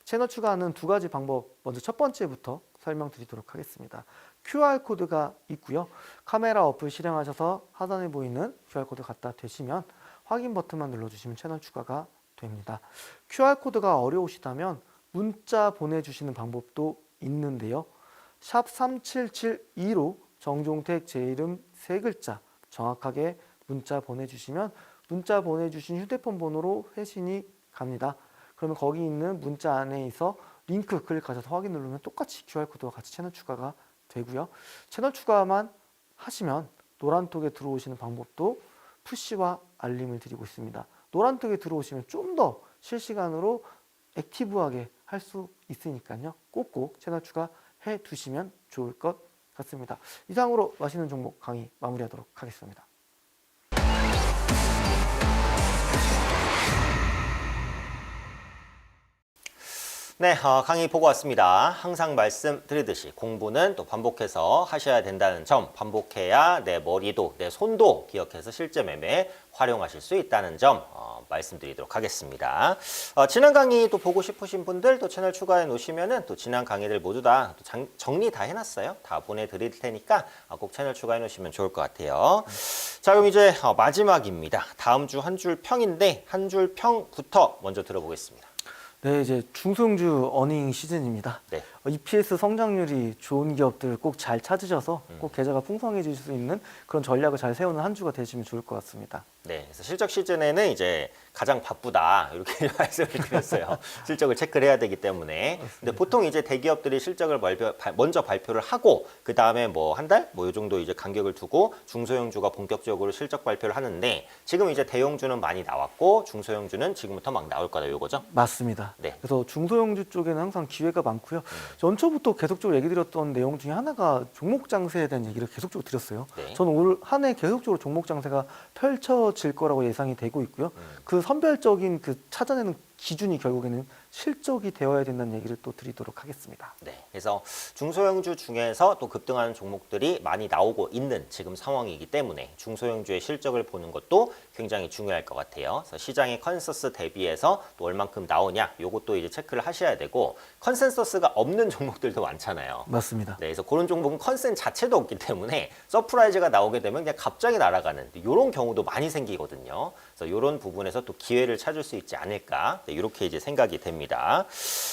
Speaker 2: 채널 추가하는 두 가지 방법 먼저 첫 번째부터 설명드리도록 하겠습니다. QR코드가 있고요. 카메라 어플 실행하셔서 하단에 보이는 QR코드 갖다 대시면 확인 버튼만 눌러주시면 채널 추가가 됩니다. QR코드가 어려우시다면 문자 보내주시는 방법도 있는데요. 샵 3772로 정종택 제 이름 세 글자 정확하게 문자 보내주시면 문자 보내주신 휴대폰 번호로 회신이 갑니다. 그러면 거기 있는 문자 안에서 링크 클릭하셔서 확인 누르면 똑같이 QR코드와 같이 채널 추가가 되고요. 채널 추가만 하시면 노란톡에 들어오시는 방법도 푸시와 알림을 드리고 있습니다. 노란톡에 들어오시면 좀 더 실시간으로 액티브하게 할 수 있으니까요. 꼭꼭 채널 추가해 두시면 좋을 것 같습니다. 이상으로 맛있는 종목 강의 마무리하도록 하겠습니다.
Speaker 1: 네, 강의 보고 왔습니다. 항상 말씀드리듯이 공부는 또 반복해서 하셔야 된다는 점, 반복해야 내 머리도 내 손도 기억해서 실제 매매에 활용하실 수 있다는 점 말씀드리도록 하겠습니다. 지난 강의 또 보고 싶으신 분들 또 채널 추가해 놓으시면은 또 지난 강의들 모두 다 정리 다 해놨어요. 다 보내드릴 테니까 꼭 채널 추가해 놓으시면 좋을 것 같아요. 자, 그럼 이제 마지막입니다. 다음 주 한 줄 평인데 한 줄 평부터 먼저 들어보겠습니다.
Speaker 2: 네, 이제 중소형주 어닝 시즌입니다.
Speaker 1: 네.
Speaker 2: EPS 성장률이 좋은 기업들 꼭 잘 찾으셔서 꼭 계좌가 풍성해질 수 있는 그런 전략을 잘 세우는 한 주가 되시면 좋을 것 같습니다.
Speaker 1: 네, 그래서 실적 시즌에는 이제 가장 바쁘다 이렇게 말씀을 드렸어요. 실적을 체크를 해야 되기 때문에. 근데 보통 이제 대기업들이 실적을 먼저 발표를 하고 그 다음에 뭐 한 달, 뭐 이 정도 이제 간격을 두고 중소형주가 본격적으로 실적 발표를 하는데 지금 이제 대형주는 많이 나왔고 중소형주는 지금부터 막 나올 거다 이거죠?
Speaker 2: 맞습니다.
Speaker 1: 네.
Speaker 2: 그래서 중소형주 쪽에는 항상 기회가 많고요. 연초부터 계속적으로 얘기 드렸던 내용 중에 하나가 종목 장세에 대한 얘기를 계속적으로 드렸어요.
Speaker 1: 네.
Speaker 2: 저는 올 한 해 계속적으로 종목 장세가 펼쳐질 거라고 예상이 되고 있고요. 그 선별적인 그 찾아내는 기준이 결국에는 실적이 되어야 된다는 얘기를 또 드리도록 하겠습니다.
Speaker 1: 네, 그래서 중소형주 중에서 또 급등하는 종목들이 많이 나오고 있는 지금 상황이기 때문에 중소형주의 실적을 보는 것도 굉장히 중요할 것 같아요. 그래서 시장의 컨센서스 대비해서 또 얼만큼 나오냐, 요것도 이제 체크를 하셔야 되고 컨센서스가 없는 종목들도 많잖아요.
Speaker 2: 맞습니다.
Speaker 1: 네, 그래서 그런 종목은 컨센 자체도 없기 때문에 서프라이즈가 나오게 되면 그냥 갑자기 날아가는 이런 경우도 많이 생기거든요. 그래서 이런 부분에서 또 기회를 찾을 수 있지 않을까 이렇게 이제 생각이 됩니다.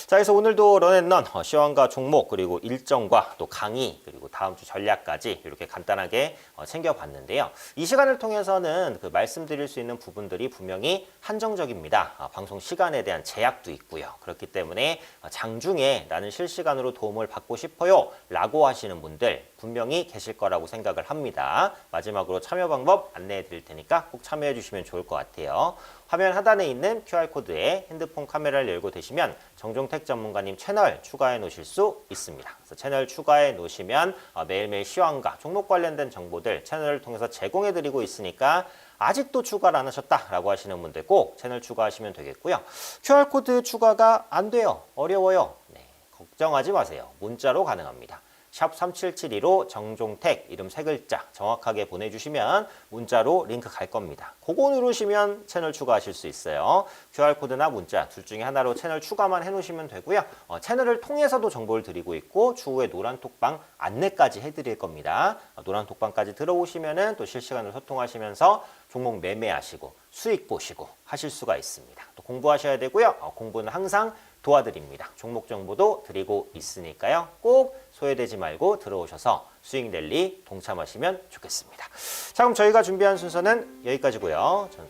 Speaker 1: 자, 그래서 오늘도 런앤런 시황과 종목 그리고 일정과 또 강의 그리고 다음 주 전략까지 이렇게 간단하게 챙겨봤는데요. 이 시간을 통해서는 그 말씀드릴 수 있는 부분들이 분명히 한정적입니다. 방송 시간에 대한 제약도 있고요. 그렇기 때문에 장중에 나는 실시간으로 도움을 받고 싶어요 라고 하시는 분들 분명히 계실 거라고 생각을 합니다. 마지막으로 참여 방법 안내해 드릴 테니까 꼭 참여해 주시면 좋을 것 같아요. 화면 하단에 있는 QR코드에 핸드폰 카메라를 열고 되시면 정종택 전문가님 채널 추가해 놓으실 수 있습니다. 그래서 채널 추가해 놓으시면 매일매일 시황과 종목 관련된 정보들 채널을 통해서 제공해 드리고 있으니까 아직도 추가를 안 하셨다라고 하시는 분들 꼭 채널 추가하시면 되겠고요. QR코드 추가가 안 돼요. 어려워요. 네, 걱정하지 마세요. 문자로 가능합니다. 샵 3772로 정종택 이름 3글자 정확하게 보내주시면 문자로 링크 갈 겁니다. 그거 누르시면 채널 추가하실 수 있어요. QR코드나 문자 둘 중에 하나로 채널 추가만 해놓으시면 되고요. 채널을 통해서도 정보를 드리고 있고 추후에 노란톡방 안내까지 해드릴 겁니다. 노란톡방까지 들어오시면 또 실시간으로 소통하시면서 종목 매매하시고 수익 보시고 하실 수가 있습니다. 또 공부하셔야 되고요. 공부는 항상 도와드립니다. 종목 정보도 드리고 있으니까요. 꼭 소외되지 말고 들어오셔서 수익 랠리 동참하시면 좋겠습니다. 자, 그럼 저희가 준비한 순서는 여기까지고요. 저희는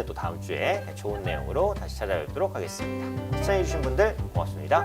Speaker 1: 또 다음 주에 좋은 내용으로 다시 찾아뵙도록 하겠습니다. 시청해주신 분들 고맙습니다.